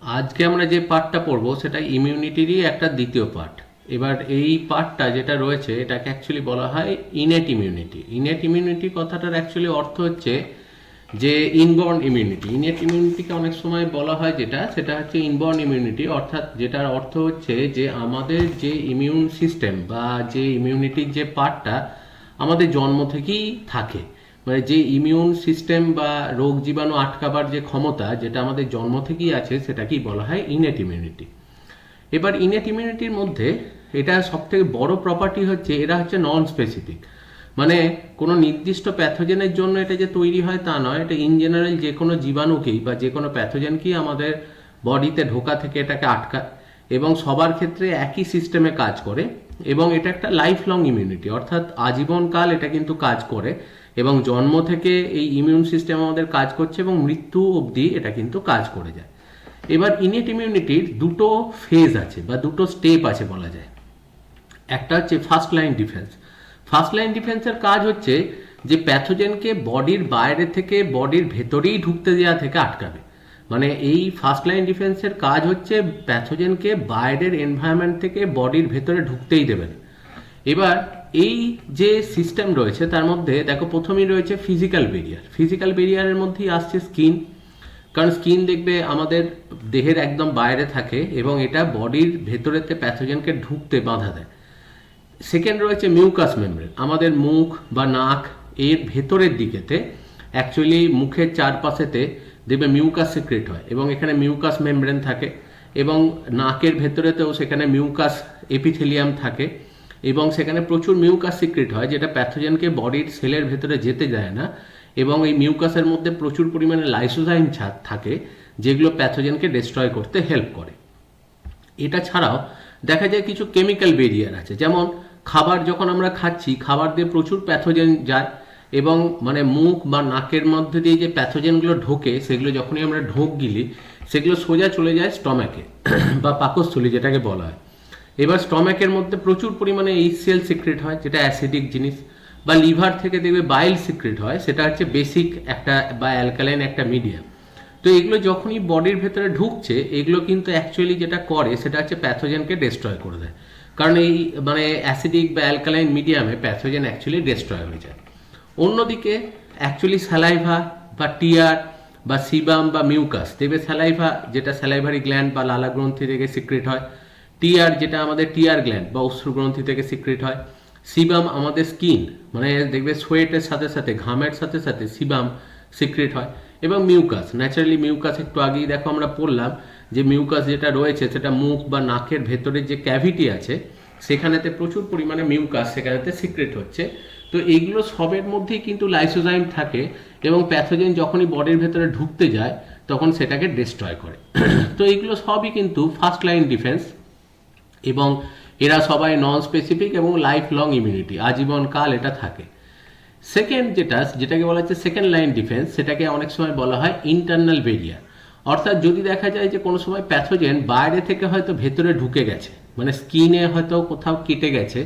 আজকে আমরা যে পার্টটা পড়বো সেটা ইমিউনিটিরই একটা দ্বিতীয় পার্ট। এবার এই পার্টটা যেটা রয়েছে এটাকে অ্যাকচুয়ালি বলা হয় ইনেট ইমিউনিটি। ইনেট ইমিউনিটি কথাটার অ্যাকচুয়ালি অর্থ হচ্ছে যে ইনবর্ন ইমিউনিটি। ইনেট ইমিউনিটিকে অনেক সময় বলা হয় সেটা হচ্ছে ইনবর্ন ইমিউনিটি, অর্থাৎ যেটার অর্থ হচ্ছে যে আমাদের যে ইমিউন সিস্টেম বা যে ইমিউনিটির যে পার্টটা আমাদের জন্ম থেকেই থাকে, মানে যে ইমিউন সিস্টেম বা রোগ জীবাণু আটকাবার যে ক্ষমতা যেটা আমাদের জন্ম থেকেই আছে সেটাকেই বলা হয় ইনেট ইমিউনিটি। এবার ইনেট ইমিউনিটির মধ্যে এটা সবথেকে বড় প্রপার্টি হচ্ছে এরা হচ্ছে নন স্পেসিফিক, মানে কোনো নির্দিষ্ট প্যাথোজেনের জন্য এটা যে তৈরি হয় তা নয়, এটা ইন জেনারেল যে কোনো জীবাণুকেই বা যে কোনো প্যাথোজেনকেই আমাদের বডিতে ঢোকা থেকে এটাকে আটকায় এবং সবার ক্ষেত্রে একই সিস্টেমে কাজ করে। এবং এটা একটা লাইফ লং ইমিউনিটি, অর্থাৎ আজীবনকাল এটা কিন্তু কাজ করে এবং জন্ম থেকে এই ইমিউন সিস্টেম আমাদের কাজ করছে এবং মৃত্যু অবধি এটা কিন্তু কাজ করে যায়। এবার ইনেট ইমিউনিটির দুটো ফেজ আছে বা দুটো স্টেপ আছে বলা যায়। একটা হচ্ছে first line defence. First line ডিফেন্সের কাজ হচ্ছে যে প্যাথোজেনকে বডির বাইরে থেকে বডির ভেতরেই ঢুকতে দেওয়া থেকে আটকাবে। মানে এই ফার্স্ট লাইন ডিফেন্সের কাজ হচ্ছে প্যাথোজেনকে বাইরের এনভায়রনমেন্ট থেকে বডির ভেতরে ঢুকতেই দেবেন। এবার এই যে সিস্টেম রয়েছে তার মধ্যে দেখো প্রথমেই রয়েছে ফিজিক্যাল বেরিয়ার। ফিজিক্যাল বেরিয়ারের মধ্যেই আসছে স্কিন, কারণ স্কিন দেখবে আমাদের দেহের একদম বাইরে থাকে এবং এটা বডির ভেতরেতে প্যাথোজেনকে ঢুকতে বাধা দেয়। সেকেন্ড রয়েছে মিউকাস মেমব্রেন, আমাদের মুখ বা নাক এর ভেতরের দিকেতে অ্যাকচুয়ালি মুখের চারপাশেতে দেখবে মিউকাস সিক্রেট হয় এবং এখানে মিউকাস মেমব্রেন থাকে এবং নাকের ভেতরেতেও সেখানে মিউকাস এপিথেলিয়াম থাকে এবং সেখানে প্রচুর মিউকাস সিক্রেট হয় যেটা প্যাথোজেনকে বডির সেলের ভেতরে যেতে দেয় না। এবং এই মিউকাসের মধ্যে প্রচুর পরিমাণে লাইসোজাইম থাকে যেগুলো প্যাথোজেনকে ডিস্ট্রয় করতে হেল্প করে। এটা ছাড়াও দেখা যায় কিছু কেমিক্যাল বেরিয়ার আছে, যেমন খাবার যখন আমরা খাচ্ছি খাবার দিয়ে প্রচুর প্যাথোজেন যায় এবং মানে মুখ বা নাকের মধ্যে দিয়ে যে প্যাথোজেনগুলো ঢোকে সেগুলো যখনই আমরা ঢোক গিলি সেগুলো সোজা চলে যায় স্টমাকে বা পাকস্থলী যেটাকে বলা হয়। এবার স্টমাকের মধ্যে প্রচুর পরিমাণে HCl সিক্রেট হয় যেটা অ্যাসিডিক জিনিস, বা লিভার থেকে দেখবে বাইল সিক্রেট হয়, সেটা হচ্ছে বেসিক একটা বা অ্যালকালাইন একটা মিডিয়াম। তো এগুলো যখনই বডির ভেতরে ঢুকছে এগুলো কিন্তু অ্যাকচুয়ালি যেটা করে সেটা হচ্ছে প্যাথোজেনকে ডিস্ট্রয় করে দেয়, কারণ এই মানে অ্যাসিডিক বা অ্যালকালাইন মিডিয়ামে প্যাথোজেন অ্যাকচুয়ালি ডিস্ট্রয় হয়ে যায়। অন্যদিকে অ্যাকচুয়ালি স্যালাইভা বা টিয়ার বা সিবাম বা মিউকাস দেখবে, স্যালাইভা যেটা স্যালাইভারি গ্ল্যান্ড বা লালা গ্রন্থি থেকে সিক্রেট হয়, টিয়ার যেটা আমাদের টিয়ার গ্ল্যান্ড বা অশ্রু গ্রন্থি থেকে সিক্রেট হয়, সিবাম আমাদের স্কিন মানে দেখবে সোয়েটের সাথে সাথে ঘামের সাথে সাথে সিবাম সিক্রেট হয়, এবং মিউকাস ন্যাচারালি মিউকাস একটু আগেই দেখো আমরা পড়লাম যে মিউকাস যেটা রয়েছে সেটা মুখ বা নাকের ভেতরে যে ক্যাভিটি আছে সেখানেতে প্রচুর পরিমাণে মিউকাস সেখানেতে সিক্রেট হচ্ছে। তো এইগুলো সবের মধ্যেই কিন্তু লাইসোজাইম থাকে এবং প্যাথোজেন যখনই বডির ভেতরে ঢুকতে যায় তখন সেটাকে ডিস্ট্রয় করে। তো এইগুলো সবই কিন্তু ফার্স্ট লাইন ডিফেন্স এবং এরা সবাই নন স্পেসিফিক এবং লাইফ লং ইমিউনিটি, আজীবনকাল এটা থাকে। সেকেন্ড যেটাকে বলা হচ্ছে সেকেন্ড লাইন ডিফেন্স, সেটাকে অনেক সময় বলা হয় ইন্টারনাল বেরিয়ার। অর্থাৎ যদি দেখা যায় যে কোনো সময় প্যাথোজেন বাইরে থেকে হয়তো ভেতরে ঢুকে গেছে, মানে স্কিনে হয়তো কোথাও কেটে গেছে,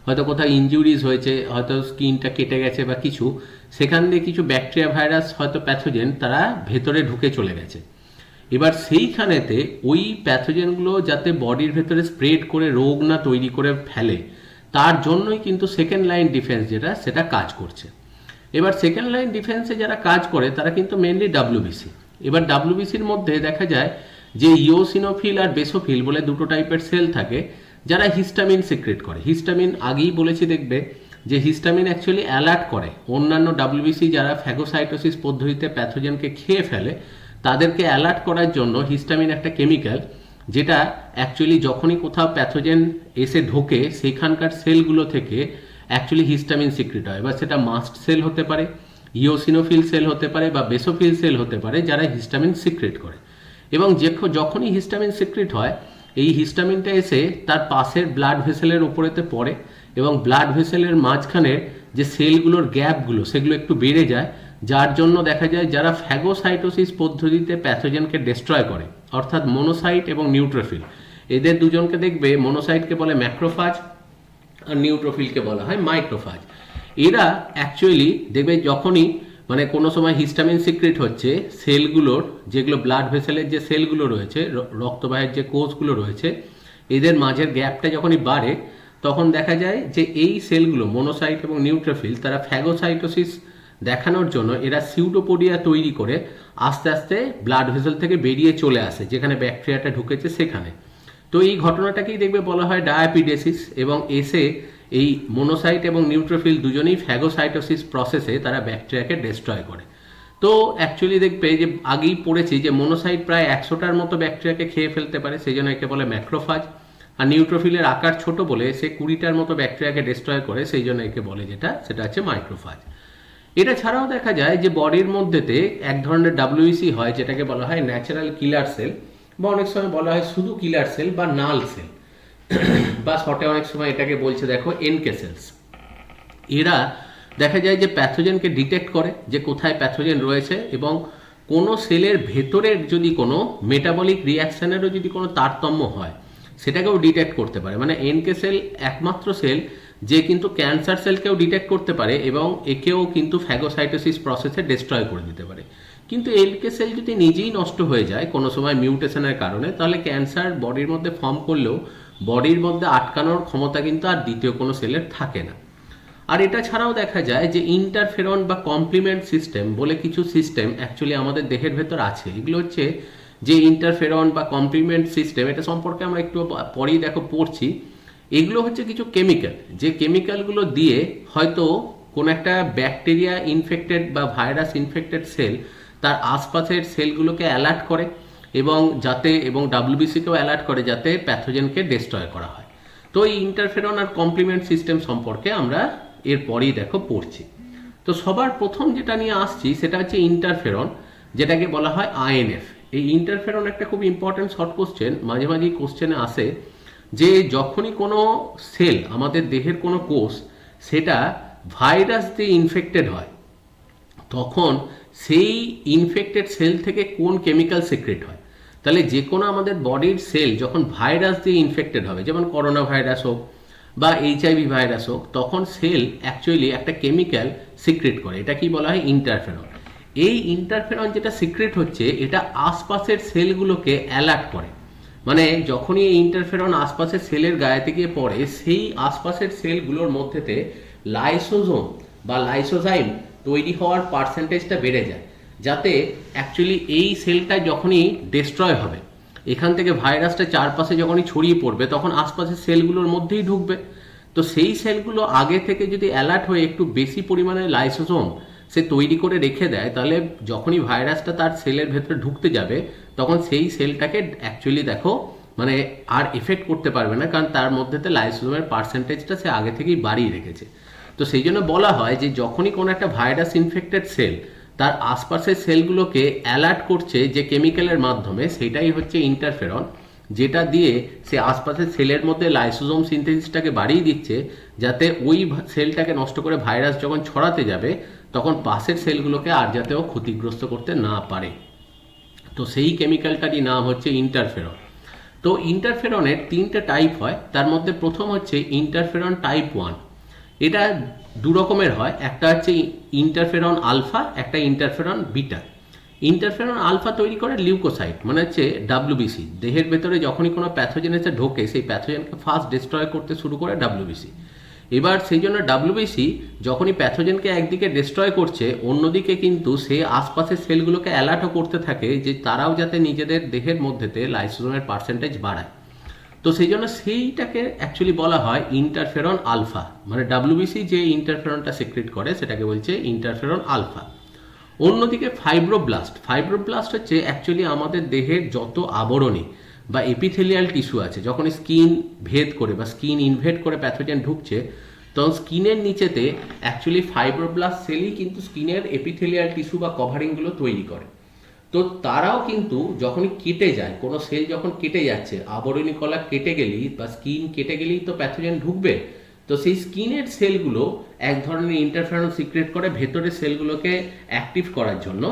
হয়তো কোথাও ইনজুরিজ হয়েছে, হয়তো স্কিনটা কেটে গেছে বা কিছু, সেখান দিয়ে কিছু ব্যাকটেরিয়া ভাইরাস হয়তো প্যাথোজেন তারা ভেতরে ঢুকে চলে গেছে। এবার সেইখানেতে ওই প্যাথোজেনগুলো যাতে বডির ভেতরে স্প্রেড করে রোগ না তৈরি করে ফেলে তার জন্যই কিন্তু সেকেন্ড লাইন ডিফেন্স যেটা সেটা কাজ করছে। এবার সেকেন্ড লাইন ডিফেন্সে যারা কাজ করে তারা কিন্তু মেনলি ডাব্লিউবিসি। এবার ডাব্লিউবিসির মধ্যে দেখা যায় যে ইওসিনোফিল আর বেসোফিল বলে দুটো টাইপের সেল থাকে যারা হিস্টামিন সিক্রেট করে। হিস্টামিন আগেই বলেছি দেখবে যে হিস্টামিন অ্যাকচুয়ালি অ্যালার্ট করে অন্যান্য ডাব্লিউবিসি যারা ফ্যাগোসাইটোসিস পদ্ধতিতে প্যাথোজেনকে খেয়ে ফেলে তাদেরকে অ্যালার্ট করার জন্য হিস্টামিন একটা কেমিক্যাল যেটা অ্যাকচুয়ালি যখনই কোথাও প্যাথোজেন এসে ঢোকে সেখানকার সেলগুলো থেকে অ্যাকচুয়ালি হিস্টামিন সিক্রেট হয়। এবার সেটা মাস্ট সেল হতে পারে, ইওসিনোফিল সেল হতে পারে বা বেসোফিল সেল হতে পারে যারা হিস্টামিন সিক্রেট করে। এবং যখনই হিস্টামিন সিক্রেট হয় এই হিস্টামিনটা এসে তার পাশের ব্লাড ভেসেলের উপরেতে পড়ে এবং ব্লাড ভেসেলের মাঝখানে যে সেলগুলোর গ্যাপগুলো সেগুলো একটু বেড়ে যায়, যার জন্য দেখা যায় যারা ফ্যাগোসাইটোসিস পদ্ধতিতে প্যাথোজেনকে ডিস্ট্রয় করে অর্থাৎ মোনোসাইট এবং নিউট্রোফিল, এদের দুজনকে দেখবে মোনোসাইটকে বলে ম্যাক্রোফাজ আর নিউট্রোফিলকে বলা হয় মাইক্রোফাজ। এরা অ্যাকচুয়ালি দেখবে যখনই মানে কোনো সময় হিস্টামিন সিক্রেট হচ্ছে সেলগুলোর, যেগুলো ব্লাড ভেসেলের যে সেলগুলো রয়েছে, রক্তবাহের যে কোষগুলো রয়েছে, এদের মাঝের গ্যাপটা যখনই বাড়ে তখন দেখা যায় যে এই সেলগুলো মনোসাইট এবং নিউট্রোফিল তারা ফ্যাগোসাইটোসিস দেখানোর জন্য এরা সিউডোপোডিয়া তৈরি করে আস্তে আস্তে ব্লাড ভেসেল থেকে বেরিয়ে চলে আসে যেখানে ব্যাকটেরিয়াটা ঢুকেছে সেখানে। তো এই ঘটনাটাকেই দেখবে বলা হয় ডায়াপিডেসিস, এবং এসে এই মনোসাইট এবং নিউট্রোফিল দুজনেই ফ্যাগোসাইটোসিস প্রসেসে তারা ব্যাকটেরিয়াকে ডিস্ট্রয় করে। তো অ্যাকচুয়ালি দেখবে যে আগেই পড়েছি যে মনোসাইট প্রায় 100টার মতো ব্যাকটেরিয়াকে খেয়ে ফেলতে পারে, সেই জন্য একে বলে ম্যাক্রোফাজ। আর নিউট্রোফিলের আকার ছোট বলে সে 20টার মতো ব্যাকটেরিয়াকে ডিস্ট্রয় করে, সেই জন্য একে বলে সেটা হচ্ছে মাইক্রোফাজ। এটা ছাড়াও দেখা যায় যে বডির মধ্যেতে এক ধরনের ডাব্লিউসি হয় যেটাকে বলা হয় ন্যাচারাল কিলার সেল, বা অনেক সময় বলা হয় শুধু কিলার সেল বা নাল সেল, বা শর্টে অনেক সময় এটাকে বলছে দেখো এনকে সেলস। এরা দেখা যায় যে প্যাথোজেনকে ডিটেক্ট করে যে কোথায় প্যাথোজেন রয়েছে, এবং কোনো সেলের ভেতরের যদি কোনো মেটাবলিক রিয়াকশানেরও যদি কোনো তারতম্য হয় সেটাকেও ডিটেক্ট করতে পারে। মানে এনকে সেল একমাত্র সেল যে কিন্তু ক্যান্সার সেলকেও ডিটেক্ট করতে পারে এবং একেও কিন্তু ফ্যাগোসাইটোসিস প্রসেসে ডিস্ট্রয় করে দিতে পারে। কিন্তু এনকে সেল যদি নিজেই নষ্ট হয়ে যায় কোনো সময় মিউটেশনের কারণে, তাহলে ক্যান্সার বডির মধ্যে ফর্ম করলেও বডির মধ্যে আটকানোর ক্ষমতা কিন্তু আর দ্বিতীয় কোনো সেলের থাকে না। আর এটা ছাড়াও দেখা যায় যে ইন্টারফেরন বা কমপ্লিমেন্ট সিস্টেম বলে কিছু সিস্টেম অ্যাকচুয়ালি আমাদের দেহের ভেতর আছে। এগুলো হচ্ছে যে ইন্টারফেরন বা কমপ্লিমেন্ট সিস্টেম, এটা সম্পর্কে আমরা একটু পরেই পড়ছি। এগুলো হচ্ছে কিছু কেমিক্যাল, যে কেমিক্যালগুলো দিয়ে হয়তো কোনো একটা ব্যাকটেরিয়া ইনফেক্টেড বা ভাইরাস ইনফেক্টেড সেল তার আশপাশের সেলগুলোকে অ্যালার্ট করে, এবং ডাব্লিউবিসিকেও অ্যালার্ট করে যাতে প্যাথোজেনকে ডিস্ট্রয় করা হয়। তো এই ইন্টারফেরন আর কমপ্লিমেন্ট সিস্টেম সম্পর্কে আমরা এরপরেই পড়ছি। তো সবার প্রথম যেটা নিয়ে আসছি সেটা হচ্ছে ইন্টারফেরন, যেটাকে বলা হয় আইএনএফ। এই ইন্টারফেরন একটা খুব ইম্পর্টেন্ট শর্ট কোশ্চেন, মাঝে মাঝেই কোশ্চেনে আসে যে যখনই কোনো সেল, আমাদের দেহের কোনো কোষ, সেটা ভাইরাস দিয়ে ইনফেক্টেড হয় তখন সেই ইনফেক্টেড সেল থেকে কোন কেমিক্যাল সিক্রেট হয়। তাহলে যে কোনো আমাদের বডির সেল যখন ভাইরাস দিয়ে ইনফেক্টেড হবে, যেমন করোনা ভাইরাস হোক বা এইচআইভি ভাইরাস হোক, তখন সেল অ্যাকচুয়ালি একটা কেমিক্যাল সিক্রেট করে, এটা কি বলা হয় ইন্টারফেরন। এই ইন্টারফেরন যেটা সিক্রেট হচ্ছে এটা আশপাশের সেলগুলোকে অ্যালার্ট করে। মানে যখনই এই ইন্টারফেরন আশপাশের সেলের গায়েতে গিয়ে পড়ে, সেই আশপাশের সেলগুলোর মধ্যেতে লাইসোজোম বা লাইসোজাইম তৈরি হওয়ার পার্সেন্টেজটা বেড়ে যায়, যাতে অ্যাকচুয়ালি এই সেলটা যখনই ডিস্ট্রয় হবে, এখান থেকে ভাইরাসটা চারপাশে যখনই ছড়িয়ে পড়বে তখন আশপাশের সেলগুলোর মধ্যেই ঢুকবে। তো সেই সেলগুলো আগে থেকে যদি অ্যালার্ট হয়ে একটু বেশি পরিমাণে লাইসোজোম সে তৈরি করে রেখে দেয়, তাহলে যখনই ভাইরাসটা তার সেলের ভেতরে ঢুকতে যাবে তখন সেই সেলটাকে অ্যাকচুয়ালি মানে আর এফেক্ট করতে পারবে না, কারণ তার মধ্যেতে লাইসোজোমের পার্সেন্টেজটা সে আগে থেকেই বাড়িয়ে রেখেছে। তো সেই জন্য বলা হয় যে যখনই কোনো একটা ভাইরাস ইনফেক্টেড সেল তার আশপাশের সেলগুলোকে অ্যালার্ট করছে যে কেমিক্যালের মাধ্যমে, সেটাই হচ্ছে ইন্টারফেরন, যেটা দিয়ে সে আশপাশের সেলের মধ্যে লাইসোজোম সিনথেসিসটাকে বাড়িয়ে দিচ্ছে, যাতে ওই সেলটাকে নষ্ট করে ভাইরাস যখন ছড়াতে যাবে তখন পাশের সেলগুলোকে আর যাতেও ক্ষতিগ্রস্ত করতে না পারে। তো সেই কেমিক্যালটারই নাম হচ্ছে ইন্টারফেরন। তো ইন্টারফেরনের 3টে টাইপ হয়, তার মধ্যে প্রথম হচ্ছে ইন্টারফেরন টাইপ 1। এটা দু রকমের হয়, একটা হচ্ছে ইন্টারফেরন আলফা, একটা ইন্টারফেরন বিটা। ইন্টারফেরন আলফা তৈরি করে লিউকোসাইট, মানে হচ্ছে ডাব্লিউবিসি। দেহের ভেতরে যখনই কোনো প্যাথোজেন এসে ঢোকে সেই প্যাথোজেনকে ফার্স্ট ডিস্ট্রয় করতে শুরু করে ডাব্লিউবিসি। এবার সেই জন্য ডাব্লিউবিসি যখনই প্যাথোজেনকে একদিকে ডিস্ট্রয় করছে, অন্যদিকে কিন্তু সে আশপাশের সেলগুলোকে অ্যালার্টও করতে থাকে যে তারাও যাতে নিজেদের দেহের মধ্যেতে লাইসোজোমের পার্সেন্টেজ বাড়ায়। তো সেই জন্য সেইটাকে অ্যাকচুয়ালি বলা হয় ইন্টারফেরন আলফা, মানে ডাব্লিউবিসি যে ইন্টারফেরনটা সিক্রেট করে সেটাকে বলছে ইন্টারফেরন আলফা। অন্যদিকে ফাইব্রোব্লাস্ট হচ্ছে অ্যাকচুয়ালি আমাদের দেহের যত আবরণী বা এপিথেলিয়াল টিস্যু আছে, যখন স্কিন ভেদ করে বা স্কিন ইনভেড করে প্যাথোজেন ঢুকছে, তখন স্কিনের নিচেতে অ্যাকচুয়ালি ফাইব্রোব্লাস্ট সেলই কিন্তু স্কিনের এপিথেলিয়াল টিস্যু বা কভারিংগুলো তৈরি করে। তো তারাও কিন্তু যখনই কেটে যায়, কোনো সেল যখন কেটে যাচ্ছে, আবরণী কলা কেটে গেলেই বা স্কিন কেটে গেলেই তো প্যাথোজেন ঢুকবে। তো সেই স্কিনের সেলগুলো এক ধরনের ইন্টারফেরন সিক্রেট করে ভেতরের সেলগুলোকে অ্যাক্টিভ করার জন্য,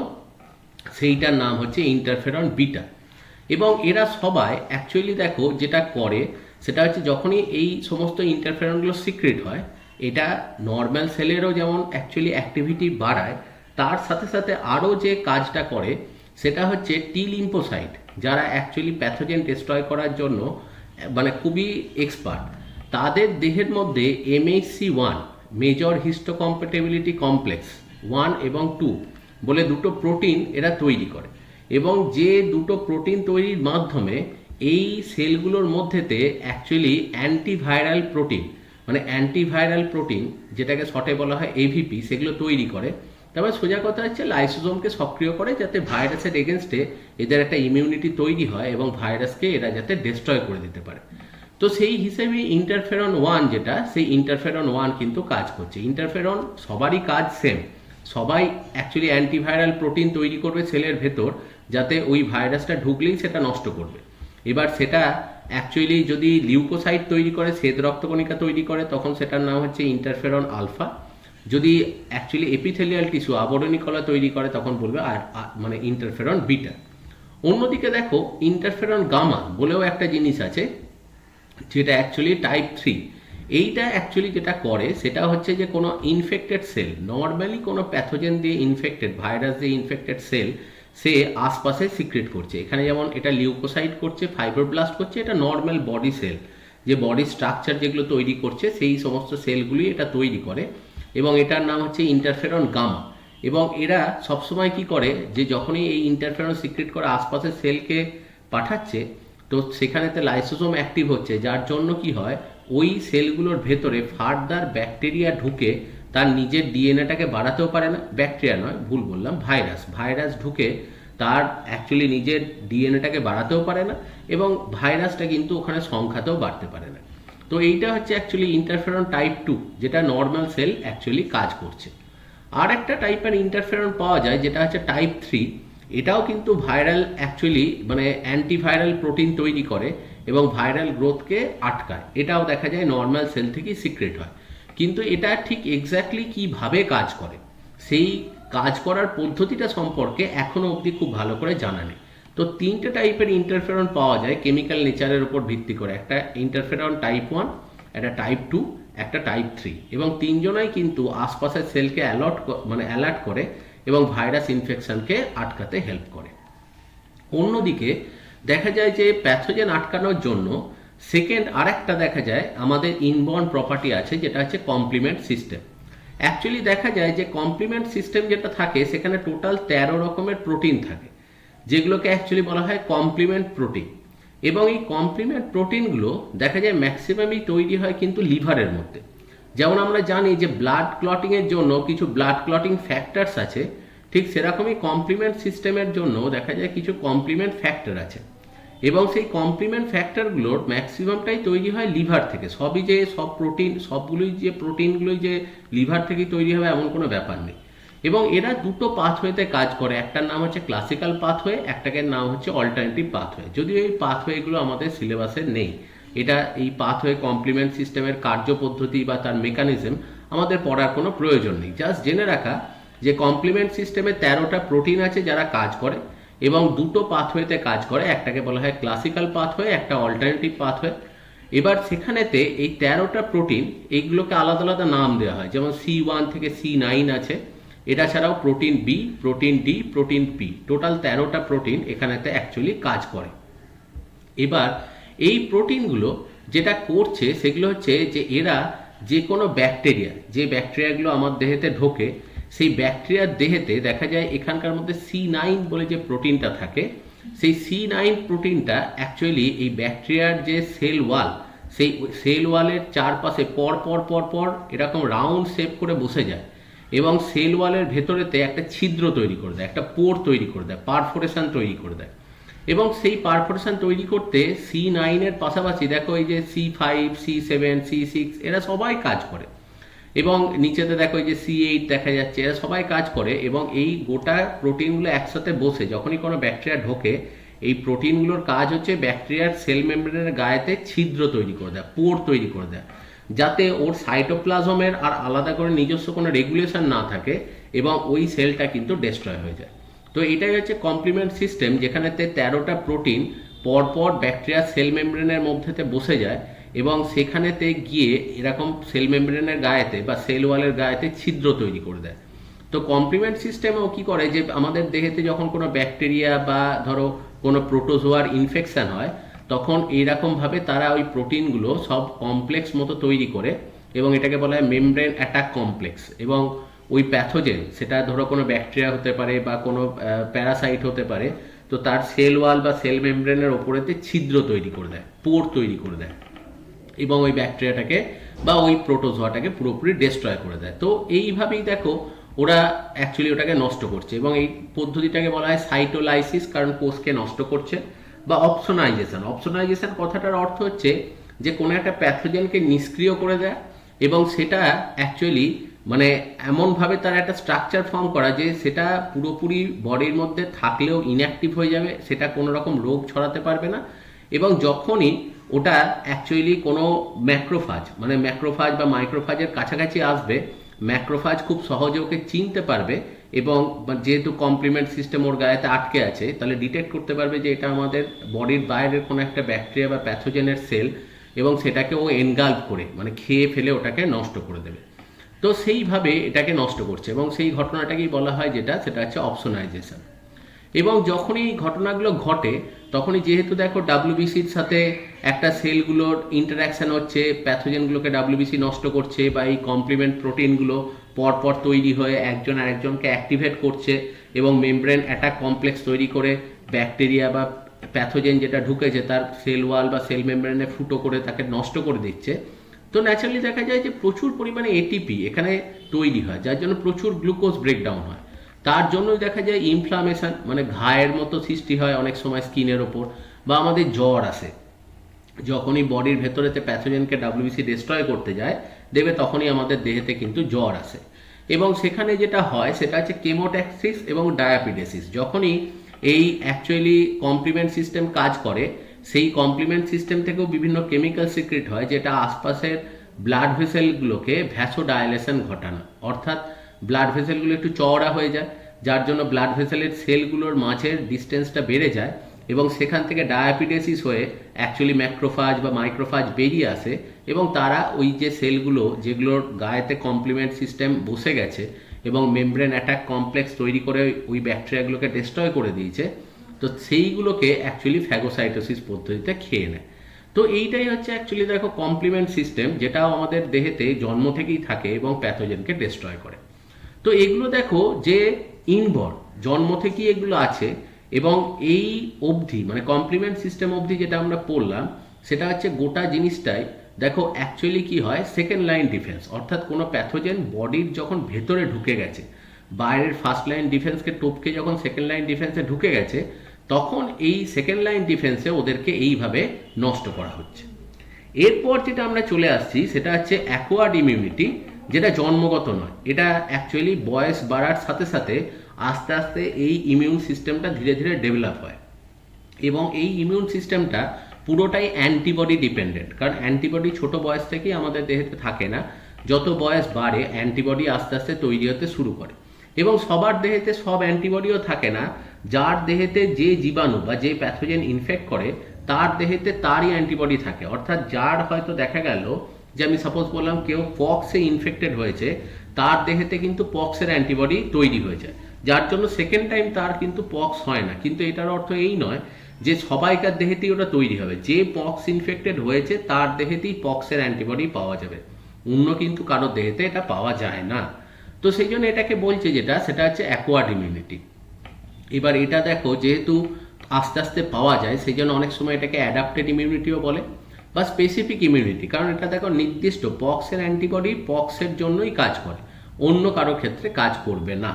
সেইটার নাম হচ্ছে ইন্টারফেরন বিটা। এবং এরা সবাই অ্যাকচুয়ালি যেটা করে সেটা হচ্ছে যখনই এই সমস্ত ইন্টারফেরনগুলো সিক্রেট হয়, এটা নর্মাল সেলেরও যেমন অ্যাকচুয়ালি অ্যাক্টিভিটি বাড়ায়, তার সাথে সাথে আরও যে কাজটা করে সেটা হচ্ছে টি লিম্ফোসাইট, যারা অ্যাকচুয়ালি প্যাথোজেন ডিস্ট্রয় করার জন্য মানে খুবই এক্সপার্ট, তাদের দেহের মধ্যে MHC1 মেজর হিস্টোকম্প্যাটিবিলিটি কমপ্লেক্স 1 এবং 2 বলে দুটো প্রোটিন এরা তৈরি করে, এবং যে দুটো প্রোটিন তৈরির মাধ্যমে এই সেলগুলোর মধ্যেতে অ্যাকচুয়ালি অ্যান্টিভাইরাল প্রোটিন, মানে অ্যান্টিভাইরাল প্রোটিন যেটাকে শর্টে বলা হয় AVP, সেগুলো তৈরি করে। তারপরে সোজা কথা হচ্ছে লাইসোজোমকে সক্রিয় করে যাতে ভাইরাসের এগেনস্টে এদের একটা ইমিউনিটি তৈরি হয় এবং ভাইরাসকে এরা যাতে ডিস্ট্রয় করে দিতে পারে। তো সেই হিসেবে ইন্টারফেরন 1 যেটা, সেই ইন্টারফেরন 1 কিন্তু কাজ করছে। ইন্টারফেরন সবারই কাজ সেম, সবাই অ্যাকচুয়ালি অ্যান্টিভাইরাল প্রোটিন তৈরি করবে সেলের ভেতর, যাতে ওই ভাইরাসটা ঢুকলেই সেটা নষ্ট করবে। এবার সেটা অ্যাকচুয়ালি যদি লিউকোসাইট তৈরি করে, শ্বেত রক্তকণিকা তৈরি করে, তখন সেটার নাম হচ্ছে ইন্টারফেরন আলফা। যদি অ্যাকচুয়ালি এপিথেলিয়াল টিস্যু আবরণী কলা তৈরি করে তখন বলবে মানে ইন্টারফেরন বিটা। অন্যদিকে দেখো ইন্টারফেরন গামা বলেও একটা জিনিস আছে যেটা অ্যাকচুয়ালি টাইপ 3। এইটা অ্যাকচুয়ালি যেটা করে সেটা হচ্ছে যে কোনো ইনফেক্টেড সেল, নর্মালি কোনো প্যাথোজেন দিয়ে ইনফেক্টেড, ভাইরাস দিয়ে ইনফেক্টেড সেল সে আশপাশে সিক্রেট করছে। এখানে যেমন এটা লিউকোসাইট করছে, ফাইব্রোব্লাস্ট করছে, এটা নর্মাল বডি সেল, যে বডি স্ট্রাকচার যেগুলো তৈরি করছে সেই সমস্ত সেলগুলি এটা তৈরি করে, এবং এটার নাম হচ্ছে ইন্টারফেরন গামা। এবং এরা সবসময় কি করে যে যখনই এই ইন্টারফেরন সিক্রেট করে আশপাশের সেলকে পাঠাচ্ছে, তো সেখানেতে লাইসোজোম অ্যাক্টিভ হচ্ছে, যার জন্য কি হয় ওই সেলগুলোর ভেতরে ফার্দার ব্যাকটেরিয়া ঢুকে তার নিজের ডিএনএটাকে বাড়াতেও পারে না, ব্যাকটেরিয়া নয় ভুল বললাম, ভাইরাস ঢুকে তার অ্যাকচুয়ালি নিজের ডিএনএটাকে বাড়াতেও পারে না, এবং ভাইরাসটা কিন্তু ওখানে সংখ্যাতেও বাড়তে পারে না। তো এইটা হচ্ছে অ্যাকচুয়ালি ইন্টারফেরন টাইপ 2, যেটা নর্মাল সেল অ্যাকচুয়ালি কাজ করছে। আর একটা টাইপের ইন্টারফেরন পাওয়া যায় যেটা হচ্ছে টাইপ 3। এটাও কিন্তু ভাইরাল অ্যাকচুয়ালি মানে অ্যান্টিভাইরাল প্রোটিন তৈরি করে এবং ভাইরাল গ্রোথকে আটকায়। এটাও দেখা যায় নর্মাল সেল থেকেই সিক্রেট হয়, কিন্তু এটা ঠিক এক্স্যাক্টলি কিভাবে কাজ করে সেই কাজ করার পদ্ধতিটা সম্পর্কে এখনো অবধি খুব ভালো করে জানা নেই। তো 3টে টাইপের ইন্টারফেরন পাওয়া যায় কেমিক্যাল নেচারের উপর ভিত্তি করে, একটা ইন্টারফেরন টাইপ 1, একটা টাইপ 2, একটা টাইপ 3, এবং তিনজনাই কিন্তু আশপাশের সেলকে অ্যালার্ট করে এবং ভাইরাস ইনফেকশনকে আটকাতে হেল্প করে। অন্যদিকে দেখা যায় যে প্যাথোজেন আটকানোর জন্য সেকেন্ড আরেকটা দেখা যায় আমাদের ইনবর্ন প্রপার্টি আছে, যেটা হচ্ছে কমপ্লিমেন্ট সিস্টেম। অ্যাকচুয়ালি দেখা যায় যে কমপ্লিমেন্ট সিস্টেম যেটা থাকে সেখানে টোটাল 13 রকমের প্রোটিন থাকে, যেগুলোকে অ্যাকচুয়ালি বলা হয় কমপ্লিমেন্ট প্রোটিন। এবং এই কমপ্লিমেন্ট প্রোটিনগুলো দেখা যায় ম্যাক্সিমামই তৈরি হয় কিন্তু লিভারের মধ্যে। যেমন আমরা জানি যে ব্লাড ক্লটিংয়ের জন্য কিছু ব্লাড ক্লটিং ফ্যাক্টরস আছে, ঠিক সেরকমই কমপ্লিমেন্ট সিস্টেমের জন্য দেখা যায় কিছু কমপ্লিমেন্ট ফ্যাক্টর আছে, এবং সেই কমপ্লিমেন্ট ফ্যাক্টরগুলোর ম্যাক্সিমামটাই তৈরি হয় লিভার থেকে। সবগুলোই যে প্রোটিনগুলোই যে লিভার থেকে তৈরি হবে এমন কোনো ব্যাপার নেই। এবং এরা দুটো পাথওয়েতে কাজ করে, একটার নাম হচ্ছে ক্লাসিক্যাল পাথওয়ে, একটাকে নাম হচ্ছে অল্টারনেটিভ পাথওয়ে। যদিও এই পাথওয়েগুলো আমাদের সিলেবাসে নেই, এটা এই পাথওয়ে কমপ্লিমেন্ট সিস্টেমের কার্যপদ্ধতি বা তার মেকানিজম আমাদের পড়ার কোনো প্রয়োজন নেই। জাস্ট জেনে রাখা যে কমপ্লিমেন্ট সিস্টেমে 13টা প্রোটিন আছে যারা কাজ করে এবং দুটো পাথওয়েতে কাজ করে, একটাকে বলা হয় ক্লাসিক্যাল পাথওয়ে, একটা অল্টারনেটিভ পাথওয়ে। এবার সেখানেতে এই 13টা প্রোটিন এইগুলোকে আলাদা আলাদা নাম দেওয়া হয়, যেমন C1 থেকে C9 আছে, এটা ছাড়াও protein B, protein D, protein P, total 13টা প্রোটিন এখানেতে অ্যাকচুয়ালি কাজ করে। এবার এই প্রোটিনগুলো যেটা করছে সেগুলো হচ্ছে যে এরা যে কোনো যে ব্যাকটেরিয়াগুলো আমার দেহেতে ঢোকে সেই ব্যাকটেরিয়ার দেহেতে দেখা যায় এখানকার মধ্যে C9 বলে যে প্রোটিনটা থাকে, সেই C9 প্রোটিনটা অ্যাকচুয়ালি এই ব্যাকটেরিয়ার যে সেল ওয়াল, সেই সেল ওয়ালের চারপাশে পর পর পর পর এরকম রাউন্ড শেপ করে বসে যায় এবং সেল ওয়ালের ভেতরেতে একটা ছিদ্র তৈরি করে দেয়, একটা পোর তৈরি করে দেয়, পারফোরেশন তৈরি করে দেয়। এবং সেই পারফোরেশন তৈরি করতে C9 এর পাশাপাশি দেখো এই যে C5, C7, C6 এরা সবাই কাজ করে, এবং নিচেতে দেখো এই যে C8 দেখা যাচ্ছে, এরা সবাই কাজ করে। এবং এই গোটা প্রোটিনগুলো একসাথে বসে যখনই কোনো ব্যাকটেরিয়া ঢোকে, এই প্রোটিনগুলোর কাজ হচ্ছে ব্যাকটেরিয়ার সেল মেমব্রেনের গায়েতে ছিদ্র তৈরি করে দেয়, পোর তৈরি করে দেয়, যাতে ওর সাইটোপ্লাজমের আর আলাদা করে নিজস্ব কোনো রেগুলেশন না থাকে এবং ওই সেলটা কিন্তু ডিস্ট্রয় হয়ে যায়। তো এটাই হচ্ছে কমপ্লিমেন্ট সিস্টেম, যেখানেতে 13টা প্রোটিন পরপর ব্যাকটেরিয়ার সেল মেমব্রেনের মধ্যেতে বসে যায় এবং সেখানেতে গিয়ে এরকম সেল মেমব্রেনের গায়েতে বা সেল ওয়ালের গায়েতে ছিদ্র তৈরি করে দেয়। তো কমপ্লিমেন্ট সিস্টেমও কি করে যে আমাদের দেহেতে যখন কোনো ব্যাকটেরিয়া বা ধরো কোনো প্রোটোজোয়ার ইনফেকশন হয়, তখন এইরকমভাবে তারা ওই প্রোটিনগুলো সব কমপ্লেক্স মতো তৈরি করে, এবং এটাকে বলা হয় মেমব্রেন অ্যাটাক কমপ্লেক্স। এবং ওই প্যাথোজেন, সেটা ধরো কোনো ব্যাকটেরিয়া হতে পারে বা কোনো প্যারাসাইট হতে পারে, তো তার সেল ওয়াল বা সেল মেমব্রেনের ওপরেতে ছিদ্র তৈরি করে দেয়, পোর তৈরি করে দেয়, এবং ওই ব্যাকটেরিয়াটাকে বা ওই প্রোটোজোয়াটাকে পুরোপুরি ডিস্ট্রয় করে দেয়। তো এইভাবেই দেখো ওরা অ্যাকচুয়ালি ওটাকে নষ্ট করছে, এবং এই পদ্ধতিটাকে বলা হয় সাইটোলাইসিস, কারণ কোষকে নষ্ট করছে, বা অপসোনাইজেশন। অপসোনাইজেশন কথাটার অর্থ হচ্ছে যে কোনো একটা প্যাথোজেনকে নিষ্ক্রিয় করে দেয়, এবং সেটা অ্যাকচুয়ালি মানে এমনভাবে তার একটা স্ট্রাকচার ফর্ম করা যে সেটা পুরোপুরি বডির মধ্যে থাকলেও ইনঅ্যাক্টিভ হয়ে যাবে, সেটা কোনো রকম রোগ ছড়াতে পারবে না। এবং যখনই ওটা অ্যাকচুয়ালি কোনো ম্যাক্রোফাজ মানে ম্যাক্রোফাজ বা মাইক্রোফাজের কাছাকাছি আসবে, ম্যাক্রোফাজ খুব সহজে ওকে চিনতে পারবে, এবং যেহেতু কমপ্লিমেন্ট সিস্টেম ওর গায়েতে আটকে আছে, তাহলে ডিটেক্ট করতে পারবে যে এটা আমাদের বডির বাইরের কোনো একটা ব্যাকটেরিয়া বা প্যাথোজেনের সেল, এবং সেটাকে ও এনগাল্ভ করে মানে খেয়ে ফেলে ওটাকে নষ্ট করে দেবে। তো সেইভাবে এটাকে নষ্ট করছে, এবং সেই ঘটনাটাকেই বলা হয় যেটা, সেটা হচ্ছে অপসোনাইজেশন। এবং যখনই ঘটনাগুলো ঘটে, তখনই যেহেতু দেখো ডাব্লিউবিসির সাথে একটা সেলগুলোর ইন্টারাকশন হচ্ছে, প্যাথোজেনগুলোকে ডাব্লিউবিসি নষ্ট করছে, বা এই কমপ্লিমেন্ট প্রোটিনগুলো পরপর তৈরি হয়ে একজন আরেকজনকে অ্যাক্টিভেট করছে, এবং মেমব্রেন অ্যাটাক কমপ্লেক্স তৈরি করে ব্যাকটেরিয়া বা প্যাথোজেন যেটা ঢুকেছে তার সেল ওয়াল বা সেল মেমব্রেনে ফুটো করে তাকে নষ্ট করে দিচ্ছে। তো ন্যাচারালি দেখা যায় যে প্রচুর পরিমাণে এটিপি এখানে তৈরি হয়, যার জন্য প্রচুর গ্লুকোজ ব্রেকডাউন হয়। তার জন্যই দেখা যায় ইনফ্লামেশন মানে ঘায়ের মতো সৃষ্টি হয় অনেক সময় স্কিনের ওপর, বা আমাদের জ্বর আসে যখনই বডির ভেতরেতে প্যাথোজেনকে ডাব্লিউবিসি ডিস্ট্রয় করতে যায়, দেখবে তখনই আমাদের দেহেতে কিন্তু জ্বর আসে। এবং সেখানে যেটা হয় সেটা হচ্ছে কেমোট্যাক্সিস এবং ডায়াপিডেসিস। যখনই এই অ্যাকচুয়ালি কমপ্লিমেন্ট সিস্টেম কাজ করে, সেই কমপ্লিমেন্ট সিস্টেম থেকেও বিভিন্ন কেমিক্যাল সিক্রেট হয়, যেটা আশপাশের ব্লাড ভেসেলগুলোকে ভ্যাসোডাইলেশন ঘটানো, অর্থাৎ ব্লাড ভেসেলগুলো একটু চওড়া হয়ে যায়, যার জন্য ব্লাড ভেসেলের সেলগুলোর মাঝের ডিস্টেন্সটা বেড়ে যায়, এবং সেখান থেকে ডায়াপিডেসিস হয়ে অ্যাকচুয়ালি ম্যাক্রোফাজ বা মাইক্রোফাজ বেরিয়ে আসে, এবং তারা ওই যে সেলগুলো যেগুলোর গায়েতে কমপ্লিমেন্ট সিস্টেম বসে গেছে এবং মেমব্রেন অ্যাটাক কমপ্লেক্স তৈরি করে ওই ব্যাকটেরিয়াগুলোকে ডিস্ট্রয় করে দিয়েছে, তো সেইগুলোকে অ্যাকচুয়ালি ফ্যাগোসাইটোসিস পদ্ধতিতে খেয়ে নেয়। তো এইটাই হচ্ছে অ্যাকচুয়ালি দেখো কমপ্লিমেন্ট সিস্টেম, যেটাও আমাদের দেহেতে জন্ম থেকেই থাকে এবং প্যাথোজেনকে ডিস্ট্রয় করে। তো এগুলো দেখো যে ইনবর্ন জন্ম থেকেই এগুলো আছে, এবং এই অবধি মানে কমপ্লিমেন্ট সিস্টেম অবধি যেটা আমরা পড়লাম, সেটা হচ্ছে গোটা জিনিসটাই দেখো অ্যাকচুয়ালি কি হয়, সেকেন্ড লাইন ডিফেন্স। অর্থাৎ কোনো প্যাথোজেন বডির যখন ভেতরে ঢুকে গেছে, বাইরের ফার্স্ট লাইন ডিফেন্সকে টপকে যখন সেকেন্ড লাইন ডিফেন্সে ঢুকে গেছে, তখন এই সেকেন্ড লাইন ডিফেন্সে ওদেরকে এইভাবে নষ্ট করা হচ্ছে। এরপর যেটা আমরা চলে আসছি সেটা হচ্ছে অ্যাকোয়ার্ড ইমিউনিটি, যেটা জন্মগত নয়। এটা অ্যাকচুয়ালি বয়স বাড়ার সাথে সাথে আস্তে আস্তে এই ইমিউন সিস্টেমটা ধীরে ধীরে ডেভেলপ হয়, এবং এই ইমিউন সিস্টেমটা পুরোটাই অ্যান্টিবডি ডিপেন্ডেন্ট, কারণ অ্যান্টিবডি ছোট বয়স থেকেই আমাদের দেহেতে থাকে না, যত বয়স বাড়ে অ্যান্টিবডি আস্তে আস্তে তৈরি হতে শুরু করে। এবং সবার দেহেতে সব অ্যান্টিবডিও থাকে না, যার দেহেতে যে জীবাণু বা যে প্যাথোজেন ইনফেক্ট করে তার দেহেতে তারই অ্যান্টিবডি থাকে। অর্থাৎ যার হয়তো দেখা গেল যে আমি সাপোজ বললাম কেউ পক্সে ইনফেক্টেড হয়েছে, তার দেহেতে কিন্তু পক্সের অ্যান্টিবডি তৈরি হয়ে যায়, যার জন্য সেকেন্ড টাইম তার কিন্তু পক্স হয় না। কিন্তু এটার অর্থ এই নয় যে সবাইকার দেহেতেই ওটা তৈরি হবে। যে পক্স ইনফেক্টেড হয়েছে তার দেহেতেই পক্সের অ্যান্টিবডি পাওয়া যাবে, অন্য কিন্তু কারোর দেহেতে এটা পাওয়া যায় না। তো সেই জন্য এটাকে বলছে যেটা, সেটা হচ্ছে অ্যাকোয়ার্ড ইমিউনিটি। এবার এটা দেখো যেহেতু আস্তে আস্তে পাওয়া যায়, সেই জন্য অনেক সময় এটাকে অ্যাডাপ্টেড ইমিউনিটিও বলে, বা স্পেসিফিক ইমিউনিটি, কারণ এটা দেখো নির্দিষ্ট পক্সের অ্যান্টিবডি পক্সের জন্যই কাজ করে, অন্য কারো ক্ষেত্রে কাজ করবে না।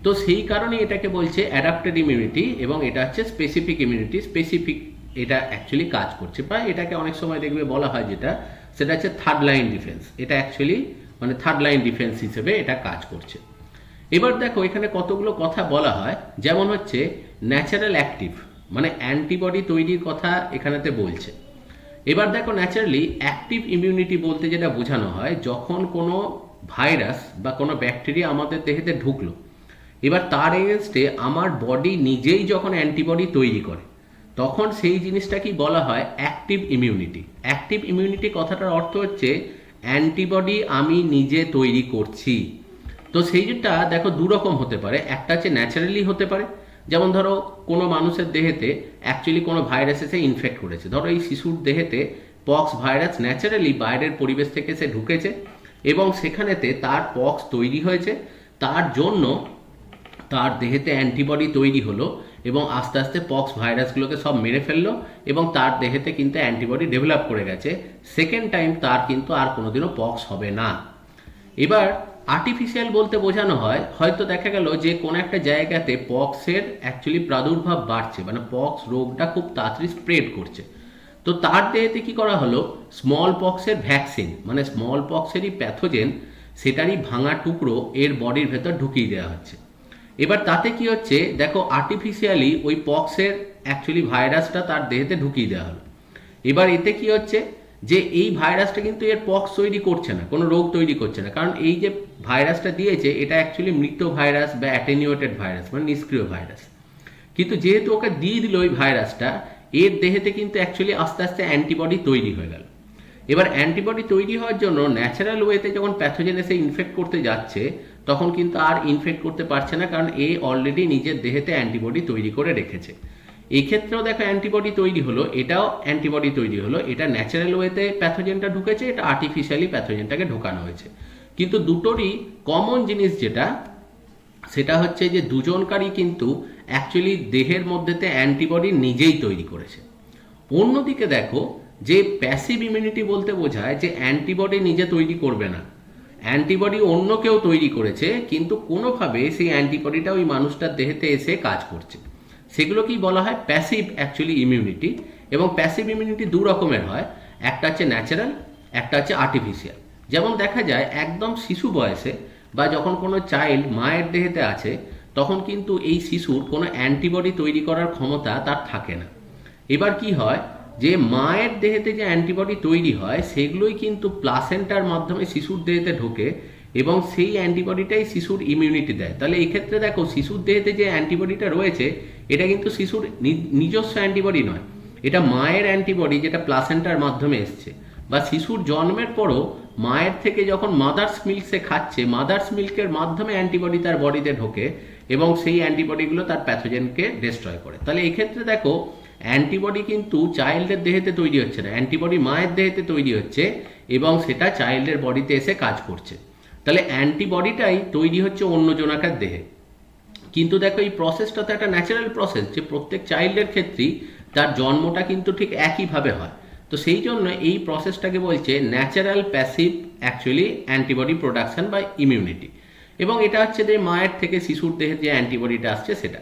তো সেই কারণে এটাকে বলছে অ্যাডাপ্টেড ইমিউনিটি, এবং এটা হচ্ছে স্পেসিফিক ইমিউনিটি। স্পেসিফিক এটা অ্যাকচুয়ালি কাজ করছে, বা এটাকে অনেক সময় দেখবে বলা হয় যেটা, সেটা হচ্ছে থার্ড লাইন ডিফেন্স। এটা অ্যাকচুয়ালি মানে থার্ড লাইন ডিফেন্স হিসেবে এটা কাজ করছে। এবার দেখো এখানে কতগুলো কথা বলা হয়, যেমন হচ্ছে ন্যাচারাল অ্যাক্টিভ মানে অ্যান্টিবডি তৈরির কথা এখানেতে বলছে। এবার দেখো ন্যাচারালি অ্যাক্টিভ ইমিউনিটি বলতে যেটা বোঝানো হয়, যখন কোনো ভাইরাস বা কোনো ব্যাকটেরিয়া আমাদের দেহেতে ঢুকলো, এবার তার এগেনস্টে আমার বডি নিজেই যখন অ্যান্টিবডি তৈরি করে, তখন সেই জিনিসটাকেই বলা হয় অ্যাক্টিভ ইমিউনিটি। অ্যাক্টিভ ইমিউনিটি কথাটার অর্থ হচ্ছে অ্যান্টিবডি আমি নিজে তৈরি করছি। তো সেইটা দেখো দু রকম হতে পারে, একটা হচ্ছে ন্যাচারালি হতে পারে, যেমন ধরো কোনো মানুষের দেহেতে অ্যাকচুয়ালি কোনো ভাইরাস এসে ইনফেক্ট করেছে, ধরো এই শিশুর দেহেতে পক্স ভাইরাস ন্যাচারালি বাইরের পরিবেশ থেকে এসে ঢুকেছে এবং সেখানেতে তার পক্স তৈরি হয়েছে, তার জন্য তার দেহেতে অ্যান্টিবডি তৈরি হলো এবং আস্তে আস্তে পক্স ভাইরাসগুলোকে সব মেরে ফেললো এবং তার দেহেতে কিন্তু অ্যান্টিবডি ডেভেলপ করে গেছে, সেকেন্ড টাইম তার কিন্তু আর কোনোদিনও পক্স হবে না। এবার আর্টিফিশিয়াল বলতে বোঝানো হয় হয়তো দেখা গেল যে কোনো একটা জায়গাতে পক্সের অ্যাকচুয়ালি প্রাদুর্ভাব বাড়ছে, মানে পক্স রোগটা খুব তাড়াতাড়ি স্প্রেড করছে, তো তার দেহেতে কি করা হলো স্মল পক্সের ভ্যাকসিন, মানে স্মল পক্সেরই প্যাথোজেন সেটারই ভাঙা টুকরো এর বডির ভেতর ঢুকিয়ে দেওয়া হচ্ছে। এবার তাতে কি হচ্ছে দেখো আর্টিফিশিয়ালি ওই পক্সের অ্যাকচুয়ালি ভাইরাসটা তার দেহেতে ঢুকিয়ে দেওয়া হলো। এবার এতে কি হচ্ছে যে এই ভাইরাসটা কিন্তু এর পক্স তৈরি করছে না, কোনো রোগ তৈরি করছে না, কারণ এই যে ভাইরাসটা দিয়েছে এটা অ্যাকচুয়ালি মৃত ভাইরাস বা অ্যাটেনিউয়েটেড ভাইরাস, মানে নিষ্ক্রিয় ভাইরাস। কিন্তু যেহেতু ওকে দিয়ে দিল ওই ভাইরাসটা, এর দেহেতে কিন্তু অ্যাকচুয়ালি আস্তে আস্তে অ্যান্টিবডি তৈরি হয়ে গেল। এবার অ্যান্টিবডি তৈরি হওয়ার জন্য ন্যাচারাল ওয়েতে যখন প্যাথোজেন এসে ইনফেক্ট করতে যাচ্ছে তখন কিন্তু আর ইনফেক্ট করতে পারছে না, কারণ এ অলরেডি নিজের দেহেতে অ্যান্টিবডি তৈরি করে রেখেছে। এই ক্ষেত্রেও দেখো অ্যান্টিবডি তৈরি হলো, এটাও অ্যান্টিবডি তৈরি হলো, এটা ন্যাচারাল ওয়েতে প্যাথোজেনটা ঢুকেছে, এটা আর্টিফিশিয়ালি প্যাথোজেনটাকে ঢোকানো হয়েছে। কিন্তু দুটোরই কমন জিনিস যেটা সেটা হচ্ছে যে দুজনকারই কিন্তু অ্যাকচুয়ালি দেহের মধ্যেতে অ্যান্টিবডি নিজেই তৈরি করেছে। অন্যদিকে দেখো যে প্যাসিভ ইমিউনিটি বলতে বোঝায় যে অ্যান্টিবডি নিজে তৈরি করবে না, অ্যান্টিবডি অন্য কেউ তৈরি করেছে কিন্তু কোনোভাবে সেই অ্যান্টিবডিটা ওই মানুষটার দেহেতে এসে কাজ করছে, সেগুলোকেই বলা হয় প্যাসিভ অ্যাকচুয়ালি ইমিউনিটি। এবং প্যাসিভ ইমিউনিটি দু রকমের হয়, একটা হচ্ছে ন্যাচারাল, একটা হচ্ছে আর্টিফিশিয়াল। যেমন দেখা যায় একদম শিশু বয়সে বা যখন কোনো চাইল্ড মায়ের দেহেতে আছে তখন কিন্তু এই শিশুর কোনো অ্যান্টিবডি তৈরি করার ক্ষমতা তার থাকে না। এবার কি হয় যে মায়ের দেহেতে যে অ্যান্টিবডি তৈরি হয় সেগুলোই কিন্তু প্লাসেন্টার মাধ্যমে শিশুর দেহেতে ঢোকে এবং সেই অ্যান্টিবডিটাই শিশুর ইমিউনিটি দেয়। তাহলে এক্ষেত্রে দেখো শিশুর দেহেতে যে অ্যান্টিবডিটা রয়েছে এটা কিন্তু শিশুর নিজস্ব অ্যান্টিবডি নয়, এটা মায়ের অ্যান্টিবডি যেটা প্লাসেন্টার মাধ্যমে এসছে। বা শিশুর জন্মের পরও মায়ের থেকে যখন মাদার্স মিল্ক সে খাচ্ছে, মাদার্স মিল্কের মাধ্যমে অ্যান্টিবডি তার বডিতে ঢোকে এবং সেই অ্যান্টিবডিগুলো তার প্যাথোজেনকে ডিস্ট্রয় করে। তাহলে এক্ষেত্রে দেখো অ্যান্টিবডি কিন্তু চাইল্ডের দেহেতে তৈরি হচ্ছে না, অ্যান্টিবডি মায়ের দেহেতে তৈরি হচ্ছে এবং সেটা চাইল্ডের বডিতে এসে কাজ করছে। তাহলে অ্যান্টিবডিটাই তৈরি হচ্ছে অন্য জনাকার দেহে। কিন্তু দেখো এই প্রসেসটা তো একটা ন্যাচারাল প্রসেস, যে প্রত্যেক চাইল্ডের ক্ষেত্রেই তার জন্মটা কিন্তু ঠিক একইভাবে হয়। তো সেই জন্য এই প্রসেসটাকে বলছে natural passive actually antibody production বা ইমিউনিটি। এবং এটা হচ্ছে যে মায়ের থেকে শিশুর দেহে যে অ্যান্টিবডিটা আসছে সেটা।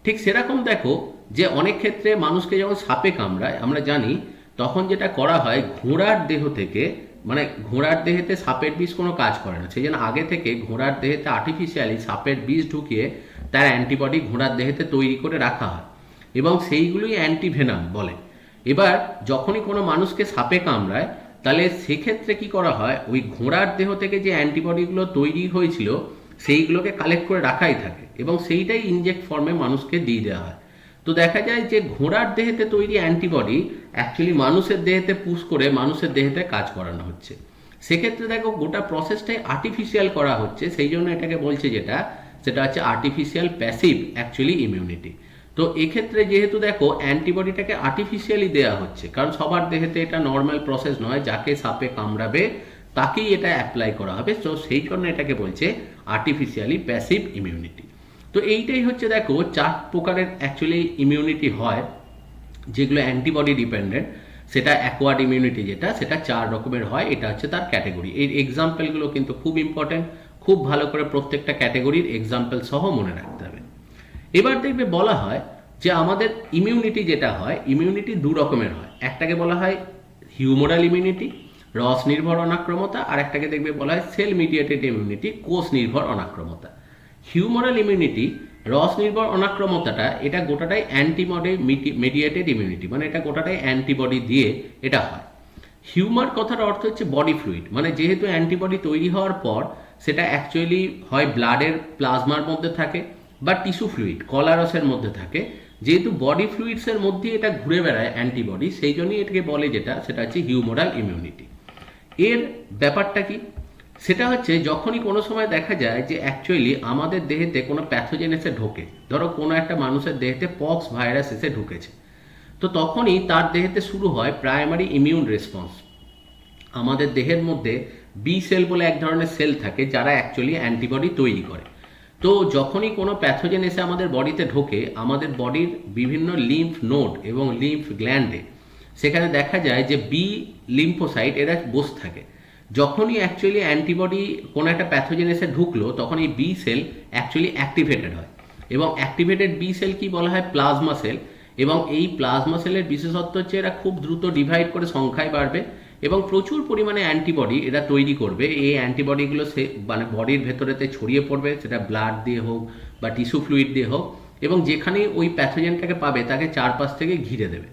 ঠিক সেরকম দেখো যে অনেক ক্ষেত্রে মানুষকে যখন সাপে কামড়ায় আমরা জানি তখন যেটা করা হয় ঘোড়ার দেহ থেকে, মানে ঘোড়ার দেহেতে সাপের বিষ কোনো কাজ করে না, সেই জন্য আগে থেকে ঘোড়ার দেহেতে আর্টিফিশিয়ালি সাপের বিষ ঢুকিয়ে তার অ্যান্টিবডি ঘোড়ার দেহেতে তৈরি করে রাখা হয় এবং সেইগুলোই অ্যান্টিভেনাম বলে। এবার যখনই কোনো মানুষকে সাপে কামড়ায় তাহলে সেক্ষেত্রে কি করা হয় ওই ঘোড়ার দেহ থেকে যে অ্যান্টিবডিগুলো তৈরি হয়েছিল সেইগুলোকে কালেক্ট করে রাখাই থাকে এবং সেইটাই ইনজেক্ট ফর্মে মানুষকে দিয়ে দেওয়া হয়। তো দেখা যায় যে ঘোড়ার দেহেতে তৈরি অ্যান্টিবডি অ্যাকচুয়ালি মানুষের দেহেতে পুশ করে মানুষের দেহেতে কাজ করানো হচ্ছে। সেক্ষেত্রে দেখো গোটা প্রসেসটাই আর্টিফিশিয়াল করা হচ্ছে, সেই জন্য এটাকে বলছে সেটা হচ্ছে আর্টিফিশিয়াল প্যাসিভ অ্যাকচুয়ালি ইমিউনিটি। তো এক্ষেত্রে যেহেতু দেখো অ্যান্টিবডিটাকে আর্টিফিশিয়ালি দেওয়া হচ্ছে, কারণ সবার দেহেতে এটা নর্মাল প্রসেস নয়, যাকে সাপে কামড়াবে তাকেই এটা অ্যাপ্লাই করা হবে, তো সেই জন্য এটাকে বলছে আর্টিফিশিয়ালি প্যাসিভ ইমিউনিটি। তো এইটাই হচ্ছে দেখো 4 প্রকারের অ্যাকচুয়ালি ইমিউনিটি হয় যেগুলো অ্যান্টিবডি ডিপেন্ডেন্ট। সেটা অ্যাকোয়ার্ড ইমিউনিটি যেটা সেটা 4 রকমের হয়, এটা হচ্ছে তার ক্যাটেগরি। এই এক্সাম্পলগুলো কিন্তু খুব ইম্পর্টেন্ট, খুব ভালো করে প্রত্যেকটা ক্যাটেগরির এক্সাম্পল সহ মনে রাখতে হবে। এবার দেখবে বলা হয় যে আমাদের ইমিউনিটি যেটা হয় ইমিউনিটি 2 রকমের হয়, একটাকে বলা হয় হিউমোরাল ইমিউনিটি রস নির্ভর অনাক্রমতা, আর একটাকে দেখবে বলা হয় সেল মিডিয়েটেড ইমিউনিটি কোষ নির্ভর অনাক্রমতা। হিউমোরাল ইমিউনিটি রস নির্ভর অনাক্রমতাটা এটা গোটাটাই অ্যান্টিবডি মিডিয়েটেড ইমিউনিটি, মানে এটা গোটাটাই অ্যান্টিবডি দিয়ে এটা হয়। হিউমার কথার অর্থ হচ্ছে বডি ফ্লুইড, মানে যেহেতু অ্যান্টিবডি তৈরি হওয়ার পর সেটা অ্যাকচুয়ালি হয় ব্লাডের প্লাজমার মধ্যে থাকে বা টিস্যু ফ্লুইড কলারসের মধ্যে থাকে, যেহেতু বডি ফ্লুইডসের মধ্যে এটা ঘুরে বেড়ায় অ্যান্টিবডি, সেই জন্যই এটাকে বলে সেটা হচ্ছে হিউমোরাল ইমিউনিটি। এর ব্যাপারটা কি সেটা হচ্ছে যখনই কোনো সময় দেখা যায় যে অ্যাকচুয়ালি আমাদের দেহেতে কোনো প্যাথোজেন এসে ঢোকে, ধরো কোনো একটা মানুষের দেহেতে পক্স ভাইরাস এসে ঢুকেছে, তো তখনই তার দেহেতে শুরু হয় প্রাইমারি ইমিউন রেসপন্স। আমাদের দেহের মধ্যে বি সেল বলে এক ধরনের সেল থাকে যারা অ্যাকচুয়ালি অ্যান্টিবডি তৈরি করে। তো যখনই কোনো প্যাথোজেন এসে আমাদের বডিতে ঢোকে, আমাদের বডির বিভিন্ন লিম্ফ নোড এবং লিম্ফ গ্ল্যান্ডে সেখানে দেখা যায় যে বি লিম্ফোসাইট এরা বসে থাকে। যখনই অ্যাকচুয়ালি অ্যান্টিবডি কোনো একটা প্যাথোজেন এসে ঢুকলো, তখন এই বি সেল অ্যাকচুয়ালি অ্যাক্টিভেটেড হয়, এবং অ্যাক্টিভেটেড বি সেল কি বলা হয়, প্লাজমা সেল। এবং এই প্লাজমা সেলের বিশেষত্ব হচ্ছে এরা খুব দ্রুত ডিভাইড করে সংখ্যায় বাড়বে এবং প্রচুর পরিমাণে অ্যান্টিবডি এরা তৈরি করবে। এই অ্যান্টিবডিগুলো সে মানে বডির ভেতরেতে ছড়িয়ে পড়বে, সেটা ব্লাড দিয়ে হোক বা টিস্যু ফ্লুইড দিয়ে হোক, এবং যেখানে ওই প্যাথোজেনটাকে পাবে তাকে চারপাশ থেকে ঘিরে দেবে,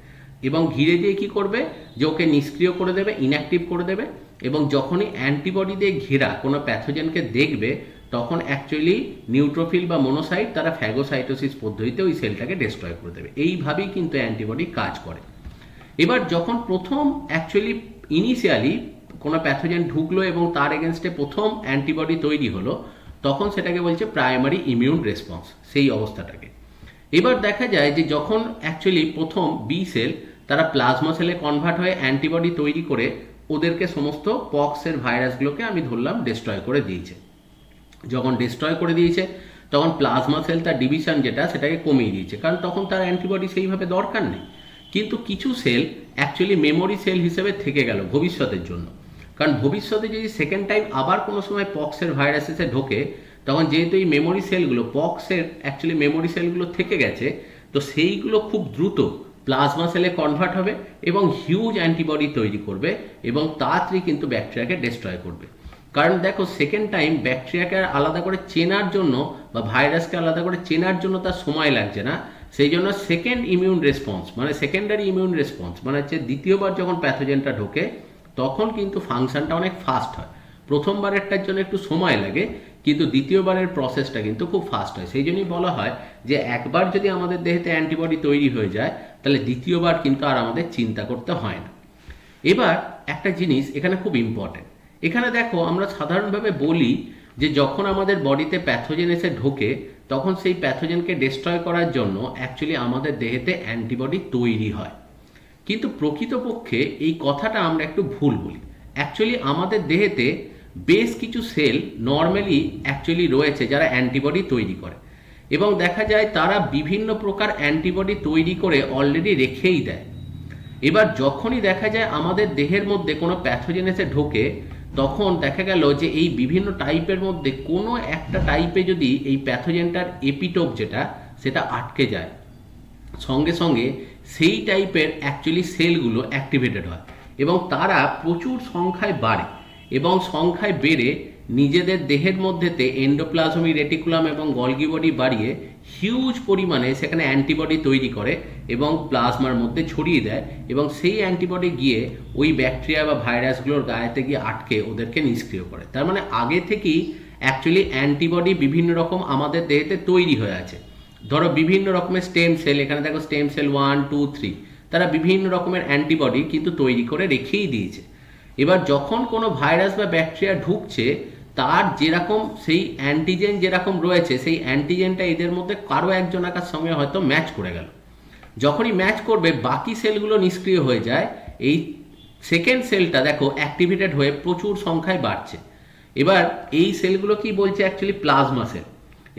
এবং ঘিরে দিয়ে কি করবে, যে ওকে নিষ্ক্রিয় করে দেবে, ইনঅ্যাক্টিভ করে দেবে। এবং যখনই অ্যান্টিবডি দিয়ে ঘেরা কোনো প্যাথোজেনকে দেখবে, তখন অ্যাকচুয়ালি নিউট্রোফিল বা মোনোসাইট তারা ফ্যাগোসাইটোসিস পদ্ধতিতে ওই সেলটাকে ডেস্ট্রয় করে দেবে। এইভাবেই কিন্তু অ্যান্টিবডি কাজ করে। এবার যখন প্রথম অ্যাকচুয়ালি ইনিশিয়ালি কোনো প্যাথোজেন ঢুকলো এবং তার এগেনস্টে প্রথম অ্যান্টিবডি তৈরি হলো, তখন সেটাকে বলছে প্রাইমারি ইমিউন রেসপন্স, সেই অবস্থাটাকে। এবার দেখা যায় যে যখন অ্যাকচুয়ালি প্রথম বি সেল তারা প্লাজমা সেলে কনভার্ট হয়ে অ্যান্টিবডি তৈরি করে ওদেরকে সমস্ত পক্সের ভাইরাসগুলোকে আমি ধরলাম ডেস্ট্রয় করে দিয়েছে। যখন ডেস্ট্রয় করে দিয়েছে, তখন প্লাজমা সেল তার ডিভিশন যেটা সেটাকে কমিয়ে দিয়েছে, কারণ তখন তার অ্যান্টিবডি সেইভাবে দরকার নেই। কিন্তু কিছু সেল অ্যাকচুয়ালি মেমোরি সেল হিসেবে থেকে গেল ভবিষ্যতের জন্য, কারণ ভবিষ্যতে যদি সেকেন্ড টাইম আবার কোনো সময় পক্সের ভাইরাস এসে ঢোকে, তখন যেহেতু এই মেমোরি সেলগুলো পক্সের অ্যাকচুয়ালি মেমোরি সেলগুলো থেকে গেছে, তো সেইগুলো খুব দ্রুত প্লাজমা সেলে কনভার্ট হবে এবং হিউজ অ্যান্টিবডি তৈরি করবে এবং তাড়াতাড়ি কিন্তু ব্যাকটেরিয়াকে ডেস্ট্রয় করবে। কারণ দেখো, সেকেন্ড টাইম ব্যাকটেরিয়াকে আলাদা করে চেনার জন্য বা ভাইরাসকে আলাদা করে চেনার জন্য তার সময় লাগছে না। সেই জন্য সেকেন্ড ইমিউন রেসপন্স মানে সেকেন্ডারি ইমিউন রেসপন্স মানে হচ্ছে দ্বিতীয়বার যখন প্যাথোজেনটা ঢোকে, তখন কিন্তু ফাংশনটা অনেক ফাস্ট হয়। প্রথমবারেরটার জন্য একটু সময় লাগে, কিন্তু দ্বিতীয়বারের প্রসেসটা কিন্তু খুব ফাস্ট হয়। সেই জন্যই বলা হয় যে একবার যদি আমাদের দেহেতে অ্যান্টিবডি তৈরি হয়ে যায়, তাহলে দ্বিতীয়বার কিন্তু আর আমাদের চিন্তা করতে হয় না। এবার একটা জিনিস এখানে খুব ইম্পর্টেন্ট। এখানে দেখো, আমরা সাধারণভাবে বলি যে যখন আমাদের বডিতে প্যাথোজেন এসে ঢোকে, তখন সেই প্যাথোজেনকে ডেস্ট্রয় করার জন্য অ্যাকচুয়ালি আমাদের দেহেতে অ্যান্টিবডি তৈরি হয়। কিন্তু প্রকৃতপক্ষে এই কথাটা আমরা একটু ভুল বলি। অ্যাকচুয়ালি আমাদের দেহেতে বেশ কিছু সেল নর্মালি অ্যাকচুয়ালি রয়েছে যারা অ্যান্টিবডি তৈরি করে, এবং দেখা যায় তারা বিভিন্ন প্রকার অ্যান্টিবডি তৈরি করে অলরেডি রেখেই দেয়। এবার যখনই দেখা যায় আমাদের দেহের মধ্যে কোনো প্যাথোজেন এসে ঢোকে, তখন দেখা গেল যে এই বিভিন্ন টাইপের মধ্যে কোনো একটা টাইপে যদি এই প্যাথোজেনটার এপিটোপ যেটা সেটা আটকে যায়, সঙ্গে সঙ্গে সেই টাইপের অ্যাকচুয়ালি সেলগুলো অ্যাক্টিভেটেড হয় এবং তারা প্রচুর সংখ্যায় বাড়ে, এবং সংখ্যায় বেড়ে নিজেদের দেহের মধ্যেতে এন্ডোপ্লাজমিক রেটিকুলাম এবং গলগি বডি বাড়িয়ে হিউজ পরিমাণে সেখানে অ্যান্টিবডি তৈরি করে এবং প্লাজমার মধ্যে ছড়িয়ে দেয়, এবং সেই অ্যান্টিবডি গিয়ে ওই ব্যাকটেরিয়া বা ভাইরাসগুলোর গায়েতে গিয়ে আটকে ওদেরকে নিষ্ক্রিয় করে। তার মানে আগে থেকেই অ্যাকচুয়ালি অ্যান্টিবডি বিভিন্ন রকম আমাদের দেহেতে তৈরি হয়ে আছে। ধরো বিভিন্ন রকমের স্টেম সেল, এখানে দেখো স্টেম সেল 1, 2, 3, তারা বিভিন্ন রকমের অ্যান্টিবডি কিন্তু তৈরি করে রেখেই দিয়েছে। এবার যখন কোনো ভাইরাস বা ব্যাকটেরিয়া ঢুকছে, তার যেরকম সেই অ্যান্টিজেন যেরকম রয়েছে, সেই অ্যান্টিজেনটা এদের মধ্যে কারো একজনাকার সঙ্গে হয়তো ম্যাচ করে গেল। যখনই ম্যাচ করবে, বাকি সেলগুলো নিষ্ক্রিয় হয়ে যায়, এই সেকেন্ড সেলটা দেখো অ্যাক্টিভেটেড হয়ে প্রচুর সংখ্যায় বাড়ছে। এবার এই সেলগুলো কি বলছে, অ্যাকচুয়ালি প্লাজমা সেল।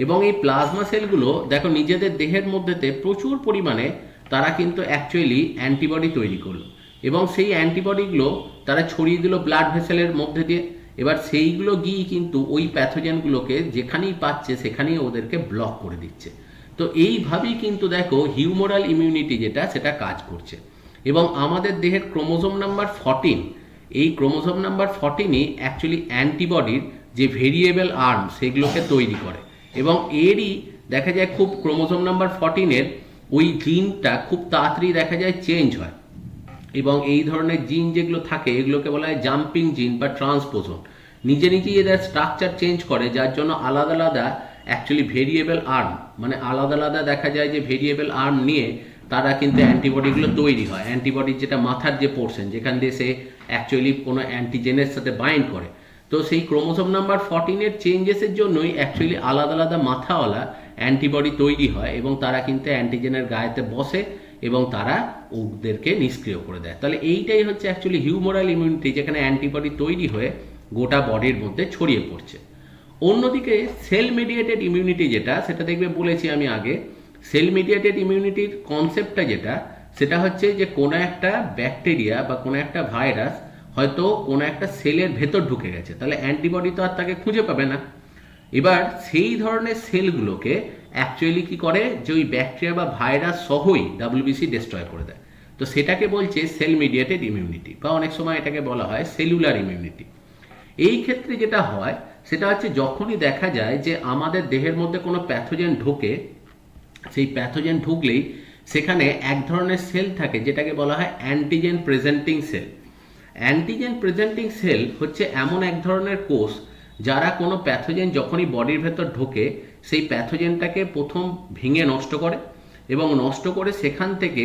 এবং এই প্লাজমা সেলগুলো দেখো নিজেদের দেহের মধ্যেতে প্রচুর পরিমাণে তারা কিন্তু অ্যাকচুয়ালি অ্যান্টিবডি তৈরি করলো, এবং সেই অ্যান্টিবডিগুলো তারা ছড়িয়ে দিল ব্লাড ভেসেলের মধ্যে দিয়ে। এবার সেইগুলো গিয়ে কিন্তু ওই প্যাথোজেনগুলোকে যেখানেই পাচ্ছে সেখানেই ওদেরকে ব্লক করে দিচ্ছে। তো এইভাবেই কিন্তু দেখো হিউমোরাল ইমিউনিটি যেটা সেটা কাজ করছে। এবং আমাদের দেহের ক্রোমোজোম নাম্বার 14, এই ক্রোমোজোম নাম্বার 14ই অ্যাকচুয়ালি অ্যান্টিবডির যে ভেরিয়েবল আর্ম সেগুলোকে তৈরি করে, এবং এরই দেখা যায় খুব ক্রোমোজোম নাম্বার 14-এর ওই জিনটা খুব তাড়াতাড়ি দেখা যায় চেঞ্জ হয়, এবং এই ধরনের জিন যেগুলো থাকে এগুলোকে বলা হয় জাম্পিং জিন বা ট্রান্সপোজন। নিজে নিজেই এদের স্ট্রাকচার চেঞ্জ করে, যার জন্য আলাদা আলাদা অ্যাকচুয়ালি ভেরিয়েবল আর্ম মানে আলাদা আলাদা দেখা যায় যে ভেরিয়েবল আর্ম নিয়ে তারা কিন্তু অ্যান্টিবডিগুলো তৈরি হয়। অ্যান্টিবডির যেটা মাথার যে পোর্শন যেখান দিয়ে সে অ্যাকচুয়ালি কোনো অ্যান্টিজেনের সাথে বাইন্ড করে, তো সেই ক্রোমোসোম নাম্বার 14-এর চেঞ্জেসের জন্যই অ্যাকচুয়ালি আলাদা আলাদা মাথাওয়ালা অ্যান্টিবডি তৈরি হয় এবং তারা কিন্তু অ্যান্টিজেনের গায়েতে বসে এবং তারা ওদেরকে নিষ্ক্রিয় করে দেয়। তাহলে এইটাই হচ্ছে অ্যাকচুয়ালি হিউমোরাল ইমিউনিটি, যেখানে অ্যান্টিবডি তৈরি হয়ে গোটা বডির মধ্যে ছড়িয়ে পড়ছে। অন্যদিকে সেল মিডিয়েটেড ইমিউনিটি যেটা, সেটা দেখবে বলেছি আমি আগে, সেল মিডিয়েটেড ইমিউনিটির কনসেপ্টটা যেটা, সেটা হচ্ছে যে কোনো একটা ব্যাকটেরিয়া বা কোনো একটা ভাইরাস হয়তো কোনো একটা সেলের ভেতর ঢুকে গেছে, তাহলে অ্যান্টিবডি তো আর তাকে খুঁজে পাবে না। এবার সেই ধরনের সেলগুলোকে অ্যাকচুয়ালি কি করে, যে ওই ব্যাকটেরিয়া বা ভাইরাস সহই WBC ডিস্ট্রয় করে দেয়। তো সেটাকে বলছে সেল মিডিয়েটেড ইমিউনিটি, বা অনেক সময় এটাকে বলা হয় সেলুলার ইমিউনিটি। এই ক্ষেত্রে যেটা হয় সেটা হচ্ছে যখনই দেখা যায় যে আমাদের দেহের মধ্যে কোনো প্যাথোজেন ঢোকে, সেই প্যাথোজেন ঢুকলেই সেখানে এক ধরনের সেল থাকে যেটাকে বলা হয় antigen presenting cell. Antigen presenting cell হচ্ছে এমন এক ধরনের কোষ যারা কোনো প্যাথোজেন যখনই বডির ভেতর ঢোকে সেই প্যাথোজেনটাকে প্রথম ভেঙে নষ্ট করে, এবং নষ্ট করে সেখান থেকে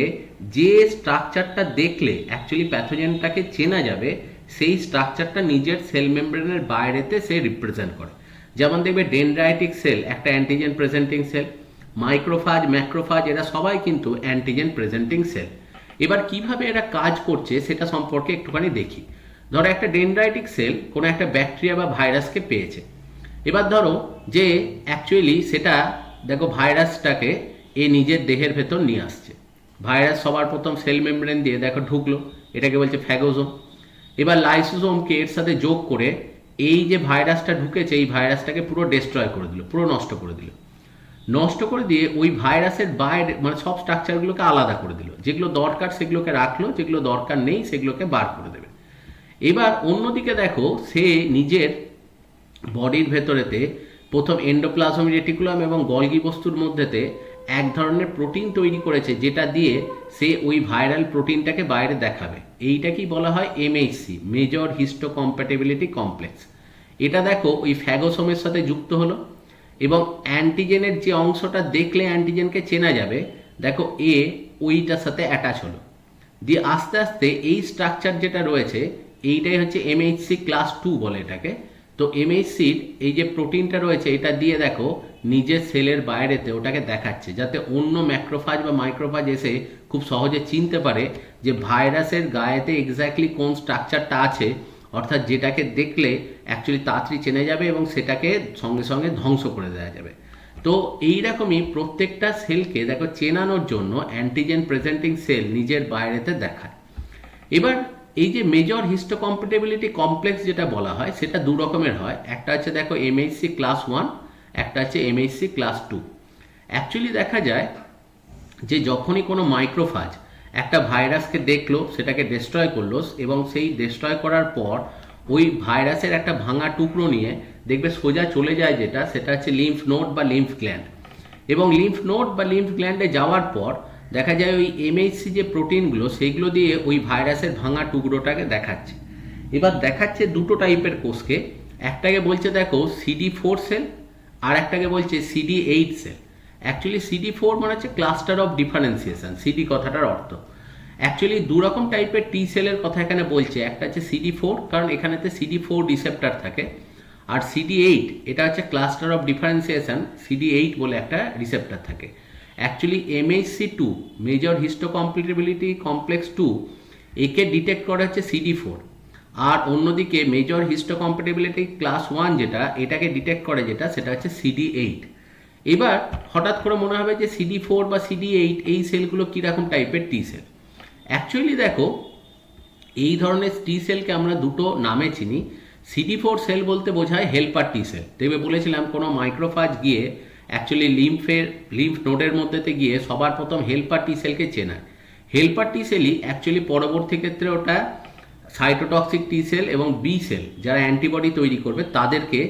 যে স্ট্রাকচারটা দেখলে অ্যাকচুয়ালি প্যাথোজেনটাকে চেনা যাবে সেই স্ট্রাকচারটা নিজের সেল মেমব্রেনের বাইরেতে সে রিপ্রেজেন্ট করে। যেমন দেখবে ডেনড্রাইটিক সেল একটা অ্যান্টিজেন প্রেজেন্টিং সেল, মাইক্রোফাজ, ম্যাক্রোফাজ এরা সবাই কিন্তু অ্যান্টিজেন প্রেজেন্টিং সেল। এবার কিভাবে এরা কাজ করছে সেটা সম্পর্কে একটুখানি দেখি। ধরো একটা ডেনড্রাইটিক সেল কোনো একটা ব্যাকটেরিয়া বা ভাইরাসকে পেয়েছে। এবার ধরো যে অ্যাকচুয়ালি সেটা দেখো ভাইরাসটাকে এ নিজের দেহের ভেতর নিয়ে আসছে। ভাইরাস সবার প্রথম সেল মেমব্রেন দিয়ে দেখো ঢুকলো, এটাকে বলছে ফ্যাগোজোম। এবার লাইসোজোমকে এর সাথে যোগ করে এই যে ভাইরাসটা ঢুকেছে এই ভাইরাসটাকে পুরো ডিস্ট্রয় করে দিল, পুরো নষ্ট করে দিল। নষ্ট করে দিয়ে ওই ভাইরাসের বাইরে মানে সব স্ট্রাকচারগুলোকে আলাদা করে দিল, যেগুলো দরকার সেগুলোকে রাখলো, যেগুলো দরকার নেই সেগুলোকে বার করে দেবে। এবার অন্যদিকে দেখো সে নিজের বডির ভেতরেতে প্রথম এন্ডোপ্লাজমিক রেটিকুলাম এবং গলগি বস্তুর মধ্যেতে এক ধরনের প্রোটিন তৈরি করেছে যেটা দিয়ে সে ওই ভাইরাল প্রোটিনটাকে বাইরে দেখাবে। এইটাকেই বলা হয় MHC, মেজর হিস্টোকম্প্যাটিবিলিটি কমপ্লেক্স। এটা দেখো ওই ফ্যাগোসোমের সাথে যুক্ত হলো এবং অ্যান্টিজেনের যে অংশটা দেখলে অ্যান্টিজেনকে চেনা যাবে দেখো ওইটার সাথে অ্যাটাচ হলো, দিয়ে আস্তে আস্তে এই স্ট্রাকচার যেটা রয়েছে এইটাই হচ্ছে MHC ক্লাস 2 বলে এটাকে। তো MHCর এই যে প্রোটিনটা রয়েছে এটা দিয়ে দেখো নিজের সেলের বাইরেতে ওটাকে দেখাচ্ছে, যাতে অন্য ম্যাক্রোফাজ বা মাইক্রোফাজ এসে খুব সহজে চিনতে পারে যে ভাইরাসের গায়েতে এক্স্যাক্টলি কোন স্ট্রাকচারটা আছে, অর্থাৎ যেটাকে দেখলে অ্যাকচুয়ালি তাড়াতাড়ি চেনা যাবে এবং সেটাকে সঙ্গে সঙ্গে ধ্বংস করে দেওয়া যাবে। তো এইরকমই প্রত্যেকটা সেলকে দেখো চেনানোর জন্য অ্যান্টিজেন প্রেজেন্টিং সেল নিজের বাইরেতে দেখায়। এবার এই যে মেজর হিস্টোকম্প্যাটিবিলিটি কমপ্লেক্স যেটা বলা হয় সেটা দু রকমের হয়, একটা হচ্ছে দেখো MHC ক্লাস 1, একটা হচ্ছে MHC ক্লাস 2। অ্যাকচুয়ালি দেখা যায় যে যখনই কোনো মাইক্রোফাজ একটা ভাইরাসকে দেখলো, সেটাকে ডিস্ট্রয় করলো এবং সেই ডিস্ট্রয় করার পর ওই ভাইরাসের একটা ভাঙা টুকরো নিয়ে দেখবে সোজা চলে যায় যেটা, সেটা হচ্ছে লিম্ফ নোড বা লিম্ফ গ্ল্যান্ড। এবং লিম্ফ নোড বা লিম্ফ গ্ল্যান্ডে যাওয়ার পর দেখা যায় ওই MHC যে প্রোটিনগুলো সেইগুলো দিয়ে ওই ভাইরাসের ভাঙা টুকরোটাকে দেখাচ্ছে। এবার দেখাচ্ছে দুটো টাইপের কোষকে, একটাকে বলছে দেখো CD4 সেল আর একটাকে বলছে CD8 সেল। অ্যাকচুয়ালি CD4 মানে হচ্ছে ক্লাস্টার অফ ডিফারেন্সিয়েশন, CD কথাটার অর্থ। অ্যাকচুয়ালি দু রকম টাইপের টি সেলের কথা এখানে বলছে, একটা হচ্ছে CD4 কারণ এখানেতে CD4 রিসেপ্টর থাকে, আর CD8 এটা হচ্ছে ক্লাস্টার অফ ডিফারেন্সিয়েশন, CD8 বলে একটা রিসেপ্টর থাকে। Actually MHC2 major histocompatibility complex 2 একে ডিটেক্ট করা হচ্ছে CD4, আর অন্যদিকে মেজর হিস্টোকম্প্যাটিবিলিটি ক্লাস 1 যেটা এটাকে ডিটেক্ট করে যেটা সেটা হচ্ছে CD8। এবার হঠাৎ করে মনে হবে যে CD4 বা CD8 এই সেলগুলো কীরকম টাইপের টি সেল। অ্যাকচুয়ালি দেখো এই ধরনের টি সেলকে আমরা দুটো নামে চিনি। CD4 সেল বলতে বোঝায় হেল্পার টি সেল। দেখবে বলেছিলাম কোনো মাইক্রোফাজ গিয়ে অ্যাকচুয়ালি লিম্ফ নোডের মধ্যেতে গিয়ে সবার প্রথম হেল্পার টি সেলকে চেনায়। হেল্পার টি সেলই অ্যাকচুয়ালি পরবর্তী ক্ষেত্রে ওটা সাইটোটক্সিক টি সেল এবং বি সেল যারা অ্যান্টিবডি তৈরি করবে তাদেরকে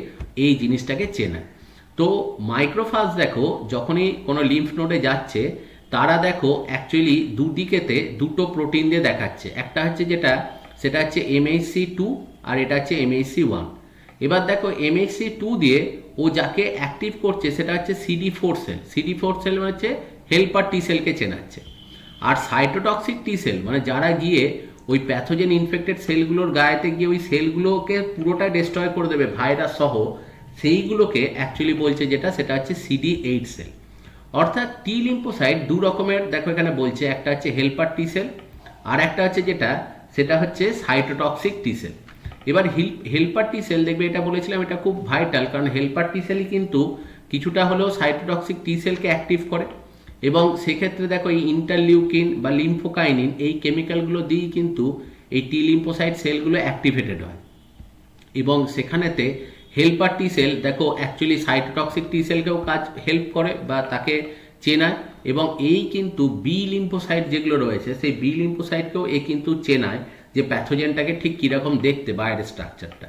এই জিনিসটাকে চেনায়। তো মাইক্রোফাজ দেখো যখনই কোনো লিম্ফ নোডে যাচ্ছে তারা দেখো অ্যাকচুয়ালি দুদিকেতে দুটো প্রোটিন দিয়ে দেখাচ্ছে, একটা হচ্ছে যেটা সেটা হচ্ছে MHC2 আর এটা হচ্ছে MHC1। এবার দেখো MHC2 দিয়ে ও যাকে অ্যাক্টিভ করছে সেটা হচ্ছে CD4 সেল। CD4 সেল মানে হচ্ছে হেল্পার টি সেলকে চেনাচ্ছে। আর সাইটোটক্সিক টি সেল মানে যারা গিয়ে ওই প্যাথোজেন ইনফেক্টেড সেলগুলোর গায়েতে গিয়ে ওই সেলগুলোকে পুরোটা ডিস্ট্রয় করে দেবে ভাইরাস সহ, সেইগুলোকে অ্যাকচুয়ালি বলছে যেটা সেটা হচ্ছে CD8 সেল। অর্থাৎ টি লিম্ফোসাইট দু রকমের দেখো এখানে বলছে, একটা হচ্ছে হেল্পার টি সেল আর একটা হচ্ছে যেটা সেটা হচ্ছে সাইটোটক্সিক টি সেল। এবার হেল্পার টি সেল দেখবে, এটা বলেছিলাম এটা খুব ভাইটাল, কারণ হেল্পার টি সেলই কিন্তু কিছুটা হলেও সাইটোটক্সিক টি সেলকে অ্যাক্টিভ করে, এবং সেক্ষেত্রে দেখো এই ইন্টারলিউকিন বা লিম্ফোকাইনিন এই কেমিক্যালগুলো দিয়েই কিন্তু এই টি লিম্ফোসাইট সেলগুলো অ্যাক্টিভেটেড হয়। এবং সেখানেতে হেল্পার টি সেল দেখো অ্যাকচুয়ালি সাইটোটক্সিক টি সেলকেও কাজ হেল্প করে বা তাকে চেনায়, এবং এই কিন্তু বি লিম্ফোসাইট যেগুলো রয়েছে সেই বি লিম্ফোসাইটকেও এ কিন্তু চেনায় যে প্যাথোজেনটাকে ঠিক কীরকম দেখতে বাইরের স্ট্রাকচারটা।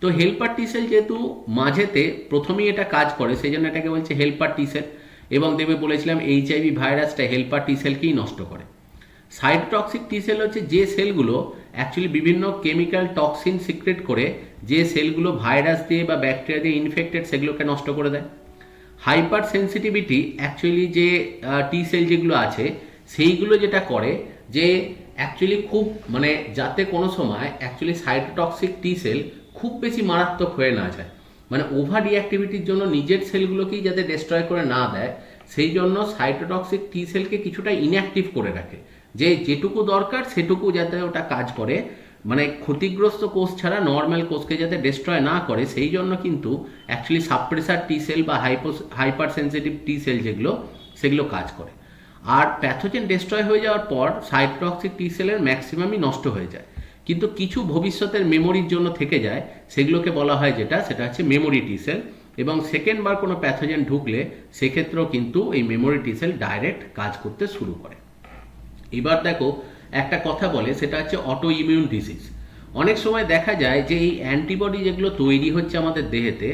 তো হেল্পার টি সেল যেহেতু মাঝেতে প্রথমেই এটা কাজ করে সেই জন্য এটাকে বলছে হেল্পার টি সেল, এবং দেবে বলেছিলাম HIV ভাইরাসটা হেল্পার টি সেলকেই নষ্ট করে। সাইটোটক্সিক টি সেল হচ্ছে যে সেলগুলো অ্যাকচুয়ালি বিভিন্ন কেমিক্যাল টক্সিন সিক্রেট করে যে সেলগুলো ভাইরাস দিয়ে বা ব্যাকটেরিয়া দিয়ে ইনফেক্টেড সেগুলোকে নষ্ট করে দেয়। হাইপার সেন্সিটিভিটি অ্যাকচুয়ালি যে টি সেল যেগুলো আছে সেইগুলো যেটা করে যে অ্যাকচুয়ালি খুব মানে যাতে কোনো সময় অ্যাকচুয়ালি সাইটোটক্সিক টি সেল খুব বেশি মারাত্মক হয়ে না যায়, মানে ওভার রিঅ্যাক্টিভিটির জন্য নিজের সেলগুলোকেই যাতে ডিস্ট্রয় করে না দেয়, সেই জন্য সাইটোটক্সিক টি সেলকে কিছুটা ইনঅ্যাক্টিভ করে রাখে, যে যেটুকু দরকার সেটুকু যাতে ওটা কাজ করে, মানে ক্ষতিগ্রস্ত কোষ ছাড়া নর্মাল কোষকে যাতে ডিস্ট্রয় না করে, সেই জন্য কিন্তু অ্যাকচুয়ালি সাপ্রেসার টি সেল বা হাইপার সেন্সিটিভ টি সেল যেগুলো সেগুলো কাজ করে। আর প্যাথোজেন ডিস্ট্রয় হয়ে যাওয়ার পর সাইটোটক্সিক টি সেলের ম্যাক্সিমামই নষ্ট হয়ে যায়, কিন্তু কিছু ভবিষ্যতের মেমোরির জন্য থেকে যায়, সেগুলোকে বলা হয় যেটা সেটা হচ্ছে মেমোরি টি সেল, এবং সেকেন্ড বার কোনো প্যাথোজেন ঢুকলে সেক্ষেত্রেও কিন্তু এই মেমোরি টি সেল ডাইরেক্ট কাজ করতে শুরু করে। এবার দেখো একটা কথা বলে সেটা হচ্ছে অটো ইমিউন ডিজিজ। অনেক সময় দেখা যায় যে এই অ্যান্টিবডি যেগুলো তৈরি হচ্ছে আমাদের দেহেতে,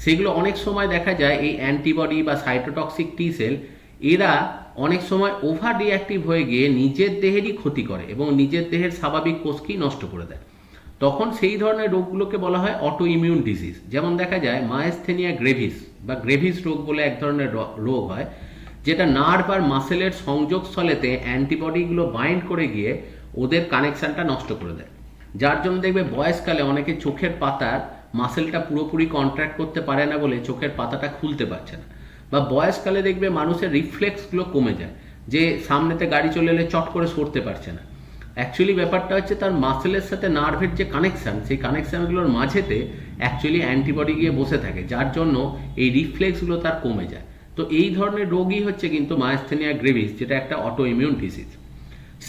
সেগুলো অনেক সময় দেখা যায় এই অ্যান্টিবডি বা সাইটোটক্সিক টি সেল এরা অনেক সময় ওভার রিঅ্যাক্টিভ হয়ে গিয়ে নিজের দেহেরই ক্ষতি করে এবং নিজের দেহের স্বাভাবিক কোষকেই নষ্ট করে দেয়। তখন সেই ধরনের রোগগুলোকে বলা হয় অটো ইমিউন ডিজিজ। যেমন দেখা যায় মায়াস্থেনিয়া গ্রেভিস বা গ্রেভিস রোগ বলে এক ধরনের রোগ হয়, যেটা নার্ভ আর মাসেলের সংযোগস্থলেতে অ্যান্টিবডিগুলো বাইন্ড করে গিয়ে ওদের কানেকশানটা নষ্ট করে দেয়, যার জন্য দেখবে বয়সকালে অনেকে চোখের পাতার মাসেলটা পুরোপুরি কন্ট্রাক্ট করতে পারে না বলে চোখের পাতাটা খুলতে পারছে না, বা বয়সকালে দেখবে মানুষের রিফ্লেক্সগুলো কমে যায়, যে সামনেতে গাড়ি চলে এলে চট করে সরতে পারছে না। অ্যাকচুয়ালি ব্যাপারটা হচ্ছে তার মাসেলের সাথে নার্ভের যে কানেকশান, সেই কানেকশানগুলোর মাঝেতে অ্যাকচুয়ালি অ্যান্টিবডি গিয়ে বসে থাকে, যার জন্য এই রিফ্লেক্সগুলো তার কমে যায়। তো এই ধরনের রোগই হচ্ছে কিন্তু মায়াস্থেনিয়া গ্রেভিস, যেটা একটা অটো ইমিউন ডিজিজ।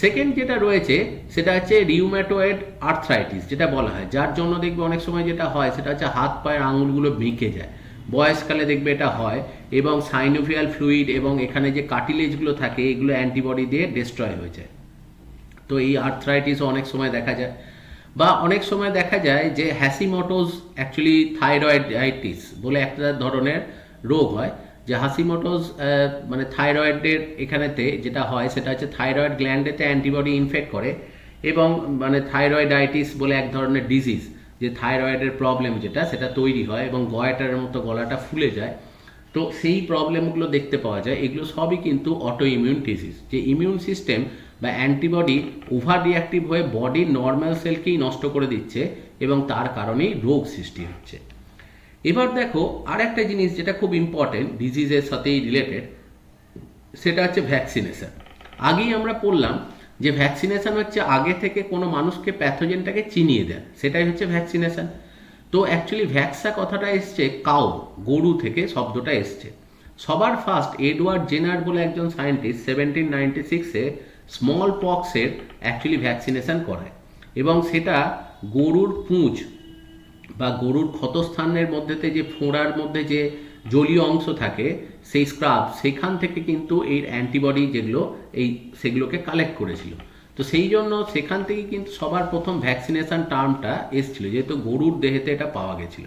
সেকেন্ড যেটা রয়েছে সেটা হচ্ছে রিউম্যাটয়েড আর্থ্রাইটিস যেটা বলা হয়, যার জন্য দেখবে অনেক সময় যেটা হয় সেটা হচ্ছে হাত পায়ের আঙুলগুলো বেঁকে যায়, বয়সকালে দেখবে এটা হয়, এবং সাইনোভিয়াল ফ্লুইড এবং এখানে যে কার্টিলেজগুলো থাকে এগুলো অ্যান্টিবডি দিয়ে ডিস্ট্রয় হয়ে যায়। তো এই আর্থ্রাইটিসও অনেক সময় দেখা যায়, বা অনেক সময় দেখা যায় যে হ্যাসিমোটোজ অ্যাকচুয়ালি থাইরয়েডাইটিস বলে একটা ধরনের রোগ হয়, যে হাসিমোটোজ মানে থাইরয়েডের এখানেতে যেটা হয় সেটা হচ্ছে থাইরয়েড গ্ল্যান্ডেতে অ্যান্টিবডি ইনফেক্ট করে, এবং মানে থাইরয়েডাইটিস বলে এক ধরনের ডিজিজ, যে থাইরয়েডের প্রবলেম যেটা সেটা তৈরি হয় এবং গয়টার মতো গলাটা ফুলে যায়। তো সেই প্রবলেমগুলো দেখতে পাওয়া যায়, এগুলো সবই কিন্তু অটো ইমিউন ডিজিজ, যে ইমিউন সিস্টেম বা অ্যান্টিবডি ওভার রিঅ্যাক্টিভ হয়ে বডির নর্মাল সেলকেই নষ্ট করে দিচ্ছে এবং তার কারণেই রোগ সৃষ্টি হচ্ছে। এবার দেখো আর একটা জিনিস যেটা খুব ইম্পর্টেন্ট ডিজিজের সাথেই রিলেটেড, সেটা হচ্ছে ভ্যাকসিনেশন। আগেই আমরা পড়লাম যে ভ্যাকসিনেশন হচ্ছে আগে থেকে কোনো মানুষকে প্যাথোজেনটাকে চিনিয়ে দেয়, সেটাই হচ্ছে ভ্যাকসিনেশন। তো অ্যাকচুয়ালি ভ্যাক্সা কথাটা এসছে কাউ, গরু থেকে শব্দটা এসছে। সবার ফার্স্ট এডওয়ার্ড জেনার বলে একজন সায়েন্টিস্ট 1796-এ স্মল পক্সের অ্যাকচুয়ালি ভ্যাকসিনেশন করায়, এবং সেটা গরুর পুঁজ বা গরুর ক্ষতস্থানের মধ্যেতে যে ফোঁড়ার মধ্যে যে জলীয় অংশ থাকে সেই স্ক্রাব, সেখান থেকে কিন্তু এই অ্যান্টিবডি যেগুলো সেগুলোকে কালেক্ট করেছিল। তো সেই জন্য সেখান থেকে কিন্তু সবার প্রথম ভ্যাকসিনেশন টার্মটা এসেছিল, যেহেতু গরুর দেহেতে এটা পাওয়া গেছিল।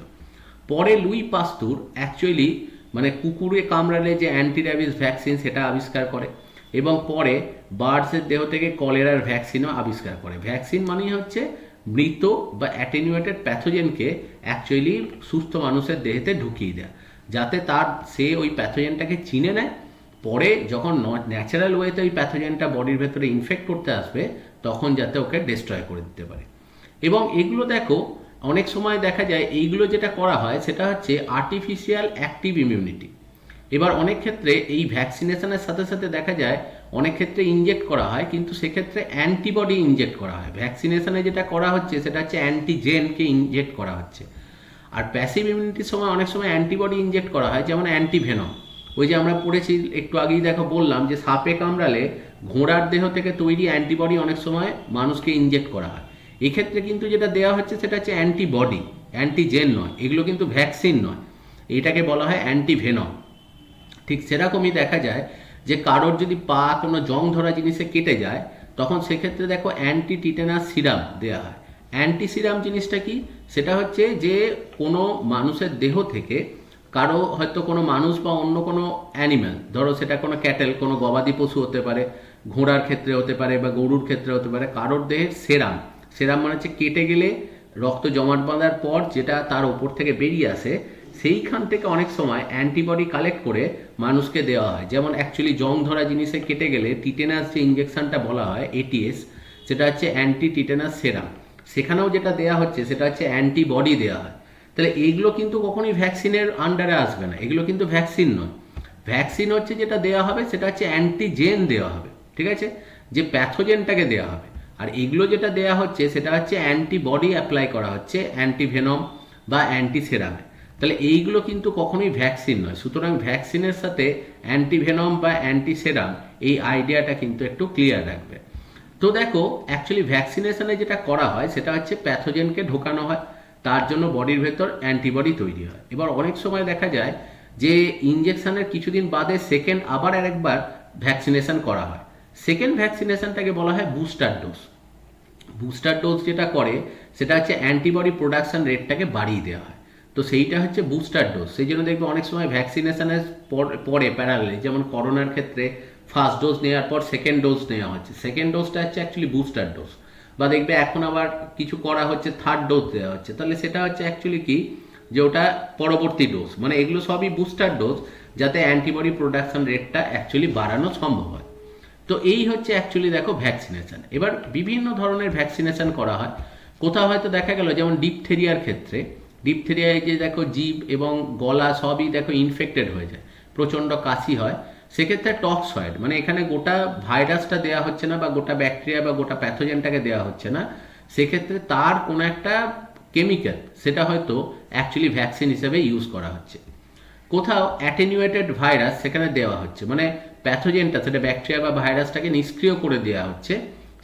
পরে লুই পাস্তুর অ্যাকচুয়ালি মানে কুকুরে কামড়ালে যে অ্যান্টি র্যাবিস ভ্যাকসিন সেটা আবিষ্কার করে, এবং পরে বার্ডসের দেহ থেকে কলেরার ভ্যাকসিনও আবিষ্কার করে। ভ্যাকসিন মানেই হচ্ছে মৃত বা অ্যাটেনুয়েটেড প্যাথোজেনকে অ্যাকচুয়ালি সুস্থ মানুষের দেহেতে ঢুকিয়ে দেয়, যাতে সে ওই প্যাথোজেনটাকে চিনে নেয় পরে যখন ন্যাচারাল ওয়েতে ওই প্যাথোজেনটা বডির ভেতরে ইনফেক্ট করতে আসবে তখন যাতে ওকে ডিস্ট্রয় করে দিতে পারে। এবং এগুলো দেখো অনেক সময় দেখা যায় এইগুলো যেটা করা হয় সেটা হচ্ছে আর্টিফিশিয়াল অ্যাক্টিভ ইমিউনিটি। এবার অনেক ক্ষেত্রে এই ভ্যাকসিনেশনের সাথে সাথে দেখা যায় অনেক ক্ষেত্রে ইনজেক্ট করা হয়, কিন্তু সেক্ষেত্রে অ্যান্টিবডি ইনজেক্ট করা হয়। ভ্যাকসিনেশনে যেটা করা হচ্ছে সেটা হচ্ছে অ্যান্টিজেনকে ইনজেক্ট করা হচ্ছে। আর প্যাসিভ ইমিউনিটির সময় অনেক সময় অ্যান্টিবডি ইনজেক্ট করা হয়, যেমন অ্যান্টিভেনম। ওই যে আমরা পড়েছি একটু আগেই দেখো বললাম যে সাপে কামড়ালে ঘোড়ার দেহ থেকে তৈরি অ্যান্টিবডি অনেক সময় মানুষকে ইনজেক্ট করা হয়। এক্ষেত্রে কিন্তু যেটা দেওয়া হচ্ছে সেটা হচ্ছে অ্যান্টিবডি, অ্যান্টিজেন নয়, এগুলো কিন্তু ভ্যাকসিন নয়, এটাকে বলা হয় অ্যান্টিভেনম। ঠিক সেরকমই দেখা যায় যে কারোর যদি পা কোনো জং ধরা জিনিসে কেটে যায় তখন সেক্ষেত্রে দেখো অ্যান্টি টিটেনাস সিরাম দেওয়া হয়। অ্যান্টি সিরাম জিনিসটা কি? সেটা হচ্ছে যে কোনো মানুষের দেহ থেকে কারো হয়তো কোনো মানুষ বা অন্য কোনো অ্যানিম্যাল, ধরো সেটা কোনো ক্যাটেল, কোনো গবাদি পশু হতে পারে, ঘোড়ার ক্ষেত্রে হতে পারে বা গরুর ক্ষেত্রে হতে পারে, কারোর দেহের সেরাম, সেরাম মানে হচ্ছে কেটে গেলে রক্ত জমাট বাঁধার পর যেটা তার ওপর থেকে বেরিয়ে আসে, সেইখান থেকে অনেক সময় অ্যান্টিবডি কালেক্ট করে মানুষকে দেওয়া হয়। যেমন অ্যাকচুয়ালি জং ধরা জিনিসে কেটে গেলে টিটেনাস যে ইঞ্জেকশনটা বলা হয় এটিএস, সেটা হচ্ছে অ্যান্টি টিটেনাস সেরাম, সেখানেও যেটা দেওয়া হচ্ছে সেটা হচ্ছে অ্যান্টিবডি দেওয়া হয়। তাহলে এইগুলো কিন্তু কখনোই ভ্যাকসিনের আন্ডারে আসবে না, এগুলো কিন্তু ভ্যাকসিন নয়। ভ্যাকসিন হচ্ছে যেটা দেওয়া হবে সেটা হচ্ছে অ্যান্টিজেন দেওয়া হবে, ঠিক আছে, যে প্যাথোজেনটাকে দেওয়া হবে। আর এগুলো যেটা দেওয়া হচ্ছে সেটা হচ্ছে অ্যান্টিবডি অ্যাপ্লাই করা হচ্ছে অ্যান্টিভেনম বা অ্যান্টিসেরামে। তাহলে এইগুলো কিন্তু কখনোই ভ্যাকসিন নয়। সুতরাং ভ্যাকসিনের সাথে অ্যান্টিভেনম বা অ্যান্টিসেরাম এই আইডিয়াটা কিন্তু একটু ক্লিয়ার রাখবে। তো দেখো অ্যাকচুয়ালি ভ্যাকসিনেশনে যেটা করা হয় সেটা হচ্ছে প্যাথোজেনকে ঢোকানো হয়, তার জন্য বডির ভেতর অ্যান্টিবডি তৈরি হয়। এবার অনেক সময় দেখা যায় যে ইঞ্জেকশনের কিছুদিন বাদে সেকেন্ড আবার আরেকবার ভ্যাকসিনেশন করা হয়। সেকেন্ড ভ্যাকসিনেশনটাকে বলা হয় বুস্টার ডোজ। বুস্টার ডোজ যেটা করে সেটা হচ্ছে অ্যান্টিবডি প্রোডাকশন রেটটাকে বাড়িয়ে দেওয়া হয়। তো সেইটা হচ্ছে বুস্টার ডোজ। সেই জন্য দেখবে অনেক সময় ভ্যাকসিনেশনের পরে প্যারালে, যেমন করোনার ক্ষেত্রে ফার্স্ট ডোজ নেওয়ার পর সেকেন্ড ডোজ নেওয়া হচ্ছে, সেকেন্ড ডোজটা হচ্ছে অ্যাকচুয়ালি বুস্টার ডোজ। বা দেখবে এখন আবার কিছু করা হচ্ছে থার্ড ডোজ দেওয়া হচ্ছে, তাহলে সেটা হচ্ছে অ্যাকচুয়ালি কি, যে ওটা পরবর্তী ডোজ। মানে এগুলো সবই বুস্টার ডোজ, যাতে অ্যান্টিবডি প্রোডাকশন রেটটা অ্যাকচুয়ালি বাড়ানো সম্ভব হয়। তো এই হচ্ছে অ্যাকচুয়ালি দেখো ভ্যাকসিনেশন। এবার বিভিন্ন ধরনের ভ্যাকসিনেশন করা হয়। কোথাও হয়তো দেখা গেল যেমন ডিপথেরিয়ার ক্ষেত্রে, ডিপথেরিয়ায় যে দেখো জিভ এবং গলা সবই দেখো ইনফেক্টেড হয়ে যায়, প্রচণ্ড কাশি হয়, সেক্ষেত্রে টক্সয়েড মানে এখানে গোটা ভাইরাসটা দেওয়া হচ্ছে না বা গোটা ব্যাকটেরিয়া বা গোটা প্যাথোজেনটাকে দেওয়া হচ্ছে না, সেক্ষেত্রে তার কোনো একটা কেমিক্যাল সেটা হয়তো অ্যাকচুয়ালি ভ্যাকসিন হিসেবে ইউজ করা হচ্ছে। কোথাও অ্যাটেনুয়েটেড ভাইরাস সেখানে দেওয়া হচ্ছে, মানে প্যাথোজেনটা সেটা ব্যাকটেরিয়া বা ভাইরাসটাকে নিষ্ক্রিয় করে দেওয়া হচ্ছে,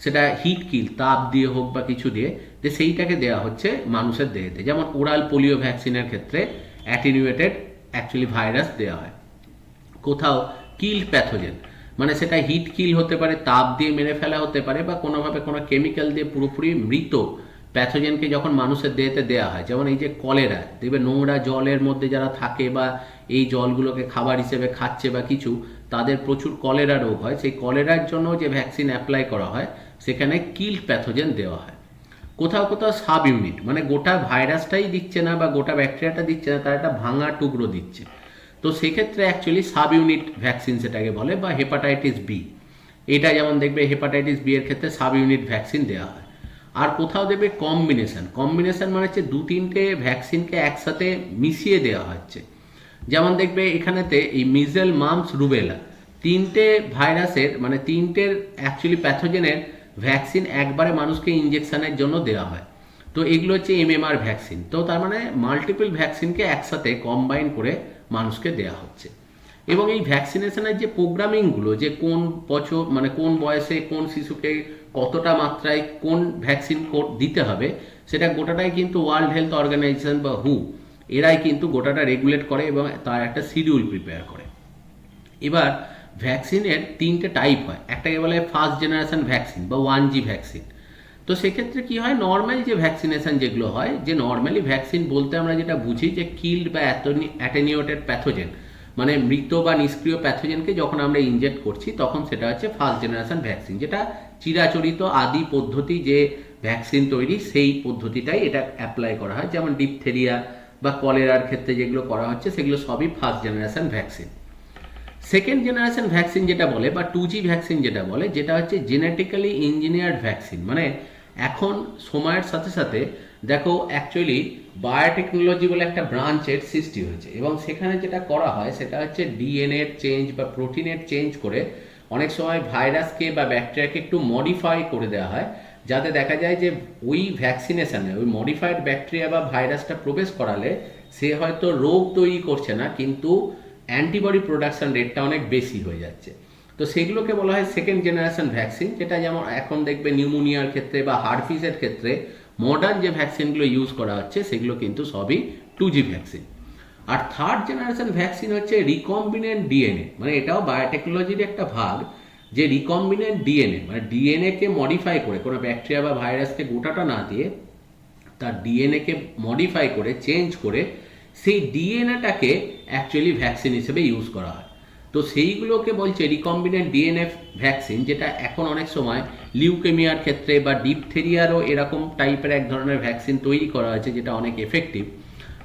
সেটা হিট কিল তাপ দিয়ে হোক বা কিছু দিয়ে, যে সেইটাকে দেওয়া হচ্ছে মানুষের দেহেতে। যেমন ওরাল পোলিও ভ্যাকসিনের ক্ষেত্রে অ্যাটেনুয়েটেড অ্যাকচুয়ালি ভাইরাস দেওয়া হয়। কোথাও কিল্ড প্যাথোজেন মানে সেটা হিট কিল হতে পারে, তাপ দিয়ে মেরে ফেলা হতে পারে, বা কোনোভাবে কোনো কেমিক্যাল দিয়ে পুরোপুরি মৃত প্যাথোজেনকে যখন মানুষের দেহেতে দেওয়া হয়। যেমন এই যে কলেরা, দেখবে নোংরা জলের মধ্যে যারা থাকে বা এই জলগুলোকে খাবার হিসেবে খাচ্ছে বা কিছু, তাদের প্রচুর কলেরা রোগ হয়। সেই কলেরার জন্য যে ভ্যাকসিন অ্যাপ্লাই করা হয় সেখানে কিল্ড প্যাথোজেন দেওয়া হয়। কোথাও কোথাও সাব ইউনিট মানে গোটা ভাইরাসটাই দিচ্ছে না বা গোটা ব্যাকটেরিয়াটা দিচ্ছে না, তার একটা ভাঙা টুকরো দিচ্ছে, তো সেক্ষেত্রে অ্যাকচুয়ালি সাব ইউনিট ভ্যাকসিন সেটাকে বলে। বা হেপাটাইটিস বি, এটা যেমন দেখবে হেপাটাইটিস বি এর ক্ষেত্রে সাব ইউনিট ভ্যাকসিন দেওয়া হয়। আর কোথাও দেখবে কম্বিনেশন, কম্বিনেশন মানে হচ্ছে দু তিনটে ভ্যাকসিনকে একসাথে মিশিয়ে দেওয়া হচ্ছে। যেমন দেখবে এখানেতে এই মিজেল, মাম্পস, রুবেলা তিনটে ভাইরাসের মানে তিনটের অ্যাকচুয়ালি প্যাথোজেনের ভ্যাকসিন একবারে মানুষকে ইঞ্জেকশনের জন্য দেওয়া হয়। তো এগুলো হচ্ছে এমএমআর ভ্যাকসিন। তো তার মানে মাল্টিপল ভ্যাকসিনকে একসাথে কম্বাইন করে মানুষকে দেওয়া হচ্ছে। এবং এই ভ্যাকসিনেশনের যে প্রোগ্রামিংগুলো, যে কোন বছর মানে কোন বয়সে কোন শিশুকে কতটা মাত্রায় কোন ভ্যাকসিন দিতে হবে, সেটা গোটাটাই কিন্তু ওয়ার্ল্ড হেলথ অর্গানাইজেশন বা হু এরাই কিন্তু গোটাটা রেগুলেট করে এবং তার একটা শিডিউল প্রিপেয়ার করে। এবার ভ্যাকসিনের তিনটে টাইপ হয়, একটাকে বলে ফার্স্ট জেনারেশন ভ্যাকসিন বা 1G ভ্যাকসিন। তো সেক্ষেত্রে কি হয়, নর্মাল যে ভ্যাকসিনেশন যেগুলো হয়, যে নর্মালি ভ্যাকসিন বলতে আমরা যেটা বুঝি যে কিল্ড বা অ্যাটেনিউটেড প্যাথোজেন মানে মৃত বা নিষ্ক্রিয় প্যাথোজেনকে যখন আমরা ইনজেক্ট করছি তখন সেটা হচ্ছে ফার্স্ট জেনারেশন ভ্যাকসিন, যেটা চিরাচরিত আদি পদ্ধতি যে ভ্যাকসিন তৈরি সেই পদ্ধতিটাই এটা অ্যাপ্লাই করা হয়। যেমন ডিপথেরিয়া বা কলেরার ক্ষেত্রে যেগুলো করা হচ্ছে সেগুলো সবই first generation vaccine. Second generation vaccine যেটা বলে বা 2G ভ্যাকসিন যেটা বলে, যেটা হচ্ছে জেনেটিক্যালি ইঞ্জিনিয়ার্ড ভ্যাকসিন। মানে এখন সময়ের সাথে সাথে দেখো অ্যাকচুয়ালি বায়োটেকনোলজি বলে একটা ব্রাঞ্চের সৃষ্টি হয়েছে, এবং সেখানে যেটা করা হয় সেটা হচ্ছে ডিএনএর চেঞ্জ বা প্রোটিনের চেঞ্জ করে অনেক সময় ভাইরাসকে বা ব্যাকটেরিয়াকে একটু মডিফাই করে দেওয়া হয়, যাতে দেখা যায় যে ওই ভ্যাকসিনেশনে ওই মডিফাইড ব্যাকটেরিয়া বা ভাইরাসটা প্রবেশ করালে সে হয়তো রোগ তৈরি করছে না, কিন্তু অ্যান্টিবডি প্রোডাকশন রেটটা অনেক বেশি হয়ে যাচ্ছে। তো সেগুলোকে বলা হয় সেকেন্ড জেনারেশন ভ্যাকসিন, যেটা যেমন এখন দেখবে নিউমোনিয়ার ক্ষেত্রে বা হার্পিসের ক্ষেত্রে মডার্ন যে ভ্যাকসিনগুলো ইউজ করা হচ্ছে সেগুলো কিন্তু সবই 2G ভ্যাকসিন। আর থার্ড জেনারেশন ভ্যাকসিন হচ্ছে রিকম্বিনেন্ট ডিএনএ, মানে এটাও বায়োটেকনোলজির একটা ভাগ, যে রিকম্বিনেন্ট ডিএনএ মানে ডিএনএ কে মডিফাই করে, কোনো ব্যাকটেরিয়া বা ভাইরাসকে গোটাটা না দিয়ে তার ডিএনএ কে মডিফাই করে চেঞ্জ করে সেই ডিএনএটাকে অ্যাকচুয়ালি ভ্যাকসিন হিসেবে ইউজ করা হয়। তো সেইগুলোকে বলছে রিকম্বিনেন্ট ডিএনএ ভ্যাকসিন, যেটা এখন অনেক সময় লিউকেমিয়ার ক্ষেত্রে বা ডিপথেরিয়ারও এরকম টাইপের এক ধরনের ভ্যাকসিন তৈরি করা হয়েছে যেটা অনেক এফেক্টিভ।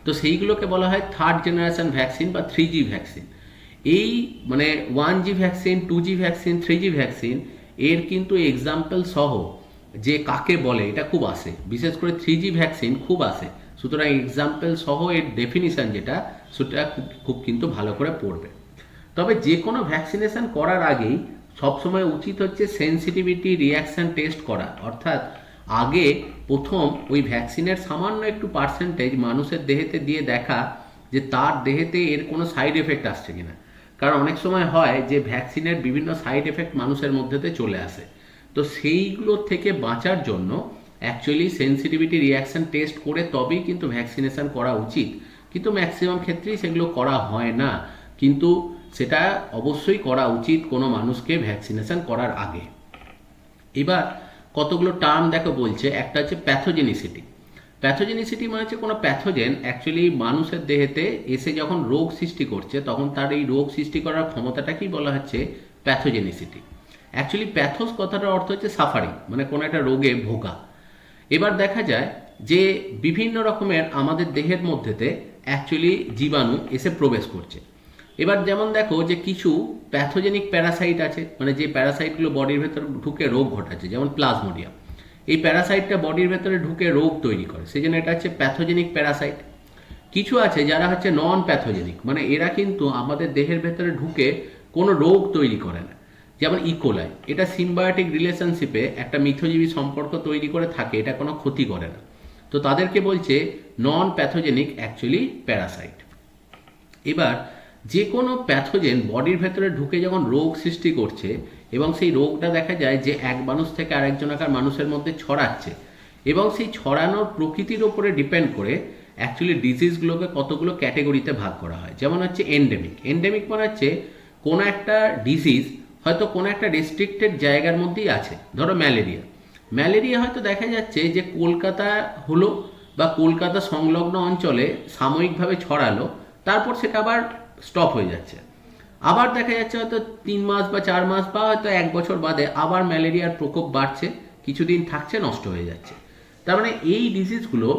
তো সেইগুলোকে বলা হয় থার্ড জেনারেশন ভ্যাকসিন বা 3G ভ্যাকসিন। এই মানে 1G vaccine, 2G vaccine, 3G vaccine এর কিন্তু এক্সাম্পল সহ যে কাকে বলে এটা খুব আসে, বিশেষ করে 3G ভ্যাকসিন খুব আসে। সুতরাং এক্সাম্পল সহ এর ডেফিনিশন যেটা সেটা খুব কিন্তু ভালো করে পড়বে। তবে যে কোনো ভ্যাকসিনেশন করার আগেই সবসময় উচিত হচ্ছে সেন্সিটিভিটি রিয়াকশন টেস্ট করা, অর্থাৎ আগে প্রথম ওই ভ্যাকসিনের সামান্য একটু পার্সেন্টেজ মানুষের দেহেতে দিয়ে দেখা যে তার দেহেতে এর কোনো সাইড এফেক্ট আসছে কিনা। কারণ অনেক সময় হয় যে ভ্যাকসিনের বিভিন্ন সাইড এফেক্ট মানুষের মধ্যেতে চলে আসে। তো সেইগুলো থেকে বাঁচার জন্য অ্যাকচুয়ালি সেন্সিটিভিটি রিয়াকশন টেস্ট করে তবেই কিন্তু ভ্যাকসিনেশন করা উচিত, কিন্তু ম্যাক্সিমাম ক্ষেত্রেই সেগুলো করা হয় না। কিন্তু সেটা অবশ্যই করা উচিত কোনো মানুষকে ভ্যাকসিনেশন করার আগে। এবার কতগুলো টার্ম দেখো বলছে, একটা হচ্ছে প্যাথোজেনিসিটি। প্যাথোজেনিসিটি মানে হচ্ছে কোনো প্যাথোজেন অ্যাকচুয়ালি মানুষের দেহেতে এসে যখন রোগ সৃষ্টি করছে তখন তার এই রোগ সৃষ্টি করার ক্ষমতাটাকেই বলা হচ্ছে প্যাথোজেনিসিটি। অ্যাকচুয়ালি প্যাথোস কথাটার অর্থ হচ্ছে সাফারিং, মানে কোনো একটা রোগে ভোগা। এবার দেখা যায় যে বিভিন্ন রকমের আমাদের দেহের মধ্যেতে অ্যাকচুয়ালি জীবাণু এসে প্রবেশ করছে। এবার যেমন দেখো যে কিছু প্যাথোজেনিক প্যারাসাইট আছে, মানে যে প্যারাসাইটগুলো বডির ভেতরে ঢুকে রোগ ঘটাচ্ছে, যেমন প্লাজমোডিয়াম। এই প্যারাসাইটটা বডির ভেতরে ঢুকে রোগ তৈরি করে, সেই জন্য এটা হচ্ছে প্যাথোজেনিক প্যারাসাইট। কিছু আছে যারা হচ্ছে নন প্যাথোজেনিক, মানে এরা কিন্তু আমাদের দেহের ভেতরে ঢুকে কোনো রোগ তৈরি করে না, যেমন ইকোলাই। এটা সিম্বায়োটিক রিলেশনশিপে একটা মিথজীবী সম্পর্ক তৈরি করে থাকে, এটা কোনো ক্ষতি করে না। তো তাদেরকে বলছে নন প্যাথোজেনিক অ্যাকচুয়ালি প্যারাসাইট। এবার যে কোনো প্যাথোজেন বডির ভেতরে ঢুকে যখন রোগ সৃষ্টি করছে এবং সেই রোগটা দেখা যায় যে এক মানুষ থেকে আরেকজনাকার মানুষের মধ্যে ছড়াচ্ছে, এবং সেই ছড়ানোর প্রকৃতির ওপরে ডিপেন্ড করে অ্যাকচুয়ালি ডিজিজগুলোকে কতগুলো ক্যাটেগরিতে ভাগ করা হয়। যেমন হচ্ছে এন্ডেমিক। এন্ডেমিক মানে হচ্ছে কোনো একটা ডিজিজ হয়তো কোনো একটা রেস্ট্রিক্টেড জায়গার মধ্যেই আছে। ধরো ম্যালেরিয়া। ম্যালেরিয়া হয়তো দেখা যাচ্ছে যে কলকাতা হলো বা কলকাতা সংলগ্ন অঞ্চলে সাময়িকভাবে ছড়ালো, তারপর সেটা আবার স্টপ হয়ে যাচ্ছে। আবার দেখা যাচ্ছে হয়তো 3 মাস বা 4 মাস বা হয়তো 1 বছর বাদে আবার ম্যালেরিয়ার প্রকোপ বাড়ছে, কিছুদিন থাকছে, নষ্ট হয়ে যাচ্ছে। তার মানে এই ডিজিজগুলো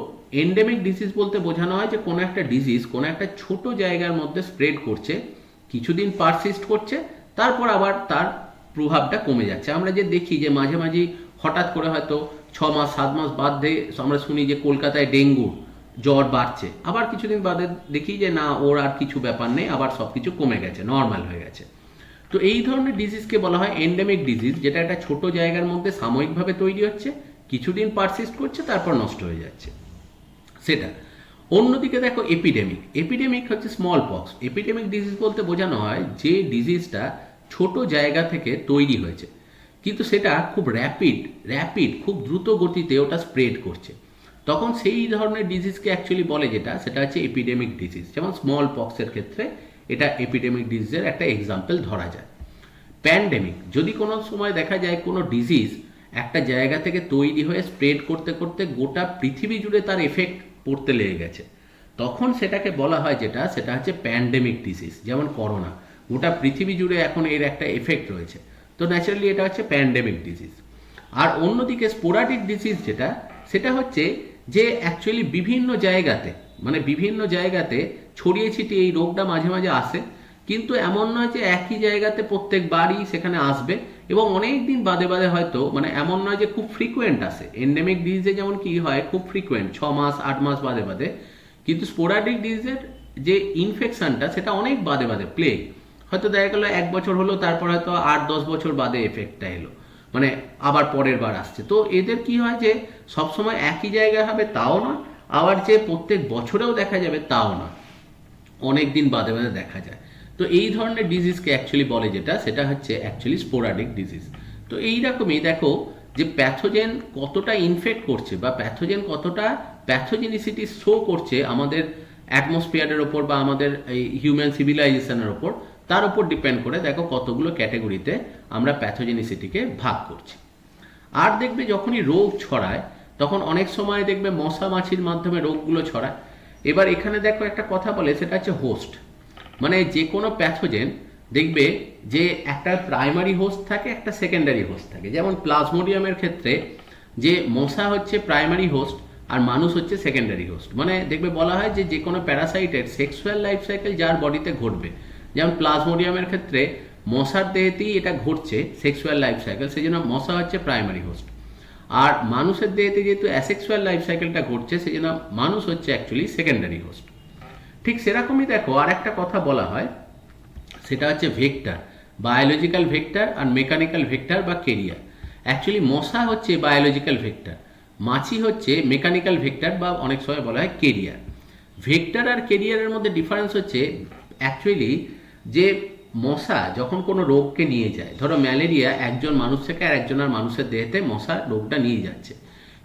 এন্ডেমিক ডিজিজ বলতে বোঝানো হয় যে কোনো একটা ডিজিজ কোনো একটা ছোট জায়গার মধ্যে স্প্রেড করছে, কিছুদিন পারসিস্ট করছে, তারপর আবার তার প্রভাবটা কমে যাচ্ছে। আমরা যে দেখি যে মাঝে মাঝে হঠাৎ করে হয়তো 6 মাস 7 মাস বাদ দিয়ে আমরা শুনি যে কলকাতায় ডেঙ্গু জ্বর বাড়ছে, আবার কিছুদিন বাদে দেখি যে না, ওর আর কিছু ব্যাপার নেই, আবার সব কিছু কমে গেছে, নর্মাল হয়ে গেছে। তো এই ধরনের ডিজিজকে বলা হয় এন্ডেমিক ডিজিজ, যেটা একটা ছোট জায়গার মধ্যে সাময়িকভাবে তৈরি হচ্ছে, কিছুদিন পারসিস্ট করছে, তারপর নষ্ট হয়ে যাচ্ছে সেটা। অন্যদিকে দেখো এপিডেমিক। এপিডেমিক হচ্ছে স্মল পক্স। এপিডেমিক ডিজিজ বলতে বোঝানো হয় যে ডিজিজটা ছোট জায়গা থেকে তৈরি হয়েছে, কিন্তু সেটা খুব র্যাপিড খুব দ্রুত গতিতে ওটা স্প্রেড করছে, তখন সেই ধরনের ডিজিজকে অ্যাকচুয়ালি বলে যেটা, সেটা হচ্ছে এপিডেমিক ডিজিজ। যেমন স্মল পক্সের ক্ষেত্রে এটা এপিডেমিক ডিজিজের একটা এক্সাম্পল ধরা যায়। প্যান্ডেমিক, যদি কোনো সময় দেখা যায় কোনো ডিজিজ একটা জায়গা থেকে তৈরি হয়ে স্প্রেড করতে করতে গোটা পৃথিবী জুড়ে তার এফেক্ট পড়তে লেগে গেছে, তখন সেটাকে বলা হয় যেটা, সেটা হচ্ছে প্যান্ডেমিক ডিজিজ। যেমন করোনা, গোটা পৃথিবী জুড়ে এখন এর একটা এফেক্ট রয়েছে, তো ন্যাচারালি এটা হচ্ছে প্যান্ডেমিক ডিজিজ। আর অন্যদিকে স্পোরাডিক ডিজিজ যেটা, সেটা হচ্ছে যে অ্যাকচুয়ালি বিভিন্ন জায়গাতে, মানে বিভিন্ন জায়গাতে ছড়িয়ে ছিটিয়ে এই রোগটা মাঝে মাঝে আসে, কিন্তু এমন নয় যে একই জায়গাতে প্রত্যেকবারই সেখানে আসবে, এবং অনেক দিন বাদে বাদে হয়তো, মানে এমন নয় যে খুব ফ্রিকুয়েন্ট আসে। এন্ডেমিক ডিজিজে যেমন কি হয় খুব ফ্রিকুয়েন্ট 6 মাস 8 মাস বাদে বাদে, কিন্তু স্পোরাডিক ডিজিজের যে ইনফেকশনটা সেটা অনেক বাদে বাদে। প্লেগ হয়তো দেখা গেলো 1 বছর হলো, তারপর হয়তো 8-10 বছর বাদে এফেক্টটা এলো, মানে আবার পরের বার আসছে। তো এদের কি হয় যে সবসময় একই জায়গায় হবে তাও না, আবার যে প্রত্যেক বছরেও দেখা যাবে তাও না, অনেক দিন বাদে বাদে দেখা যায়। তো এই ধরনের ডিজিজকে অ্যাকচুয়ালি বলে যেটা, সেটা হচ্ছে অ্যাকচুয়ালি স্পোরাডিক ডিজিজ। তো এইরকমই দেখো যে প্যাথোজেন কতটা ইনফেক্ট করছে বা প্যাথোজেন কতটা প্যাথোজেনিসিটি শো করছে আমাদের অ্যাটমসফিয়ারের ওপর বা আমাদের এই হিউম্যান সিভিলাইজেশনের ওপর, তার উপর ডিপেন্ড করে দেখো কতগুলো ক্যাটেগরিতে আমরা প্যাথোজেনিসিটিকে ভাগ করছি। আর দেখবে যখনই রোগ ছড়ায় তখন অনেক সময় দেখবে মশা মাছির মাধ্যমে রোগগুলো ছড়ায়। এবার এখানে দেখো একটা কথা বলে, সেটা হচ্ছে হোস্ট। মানে যে কোনো প্যাথোজেন দেখবে যে একটা প্রাইমারি হোস্ট থাকে, একটা সেকেন্ডারি হোস্ট থাকে। যেমন প্লাজমোডিয়ামের ক্ষেত্রে যে মশা হচ্ছে প্রাইমারি হোস্ট আর মানুষ হচ্ছে সেকেন্ডারি হোস্ট। মানে দেখবে বলা হয় যে যে কোনো প্যারাসাইটের সেক্সুয়াল লাইফ সাইকেল যার বডিতে ঘটবে, যেমন প্লাজমোডিয়ামের ক্ষেত্রে মশার দেহেতেই এটা ঘটছে সেক্সুয়াল লাইফ সাইকেল, সেই জন্য মশা হচ্ছে প্রাইমারি হোস্ট। আর মানুষের দেহেতে যেহেতু অ্যাসেক্সুয়াল লাইফ সাইকেলটা ঘটছে, সেই জন্য মানুষ হচ্ছে অ্যাকচুয়ালি সেকেন্ডারি হোস্ট। ঠিক সেরকমই দেখো আর একটা কথা বলা হয়, সেটা হচ্ছে ভেক্টর, বায়োলজিক্যাল ভেক্টর আর মেকানিক্যাল ভেক্টর বা কেরিয়ার। অ্যাকচুয়ালি মশা হচ্ছে বায়োলজিক্যাল ভেক্টর, মাছি হচ্ছে মেকানিক্যাল ভেক্টর বা অনেক সময় বলা হয় কেরিয়ার। ভেক্টর আর কেরিয়ারের মধ্যে ডিফারেন্স হচ্ছে অ্যাকচুয়ালি যে মশা যখন কোনো রোগকে নিয়ে যায়, ধরো ম্যালেরিয়া একজন মানুষ থেকে আর একজনের মানুষের দেহেতে মশা রোগটা নিয়ে যাচ্ছে,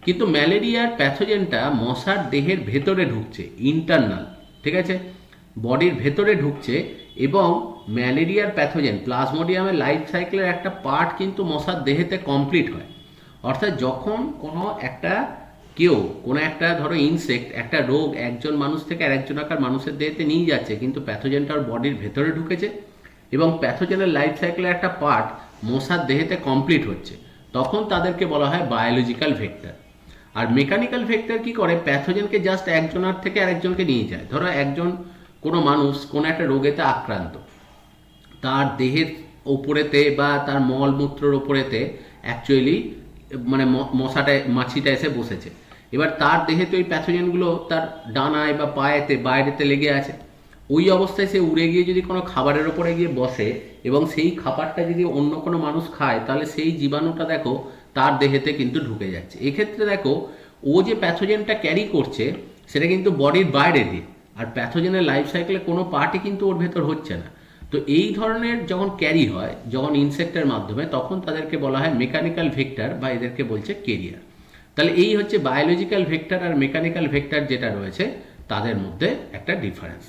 কিন্তু ম্যালেরিয়ার প্যাথোজেনটা মশার দেহের ভেতরে ঢুকছে, ইন্টারনাল, ঠিক আছে, বডির ভেতরে ঢুকছে। এবং ম্যালেরিয়ার প্যাথোজেন প্লাজমোডিয়ামের লাইফ সাইকেলের একটা পার্ট কিন্তু মশার দেহেতে কমপ্লিট হয়। অর্থাৎ যখন কোনো একটা কোনো একটা ধরো ইনসেক্ট একটা রোগ একজন মানুষ থেকে আরেকজনকার মানুষের দেহেতে নিয়ে যাচ্ছে, কিন্তু প্যাথোজেনটা ওর বডির ভেতরে ঢুকেছে এবং প্যাথোজেনের লাইফ সাইকেলের একটা পার্ট মশার দেহেতে কমপ্লিট হচ্ছে, তখন তাদেরকে বলা হয় বায়োলজিক্যাল ভেক্টর। আর মেকানিক্যাল ভেক্টর কি করে, প্যাথোজেনকে জাস্ট একজনের থেকে আরেকজনকে নিয়ে যায়। ধরো একজন কোনো মানুষ কোনো একটা রোগেতে আক্রান্ত, তার দেহের ওপরেতে বা তার মলমূত্রের ওপরেতে অ্যাকচুয়ালি মানে মাছিটা এসে বসেছে। এবার তার দেহেতে ওই প্যাথোজেনগুলো তার ডানায় বা পায়েতে বাইরেতে লেগে আছে। ওই অবস্থায় সে উড়ে গিয়ে যদি কোনো খাবারের ওপরে গিয়ে বসে এবং সেই খাবারটা যদি অন্য কোনো মানুষ খায়, তাহলে সেই জীবাণুটা দেখো তার দেহেতে কিন্তু ঢুকে যাচ্ছে। এক্ষেত্রে দেখো ও যে প্যাথোজেনটা ক্যারি করছে সেটা কিন্তু বডির বাইরে দিয়ে, আর প্যাথোজেনের লাইফ সাইকেলে কোনো পার্টই কিন্তু ওর ভেতর হচ্ছে না। তো এই ধরনের যখন ক্যারি হয় যখন ইনসেক্টের মাধ্যমে, তখন তাদেরকে বলা হয় মেকানিক্যাল ভেক্টর বা এদেরকে বলছে কেরিয়ার। তাহলে এই হচ্ছে বায়োলজিক্যাল ভেক্টর আর মেকানিক্যাল ভেক্টর যেটা রয়েছে তাদের মধ্যে একটা ডিফারেন্স।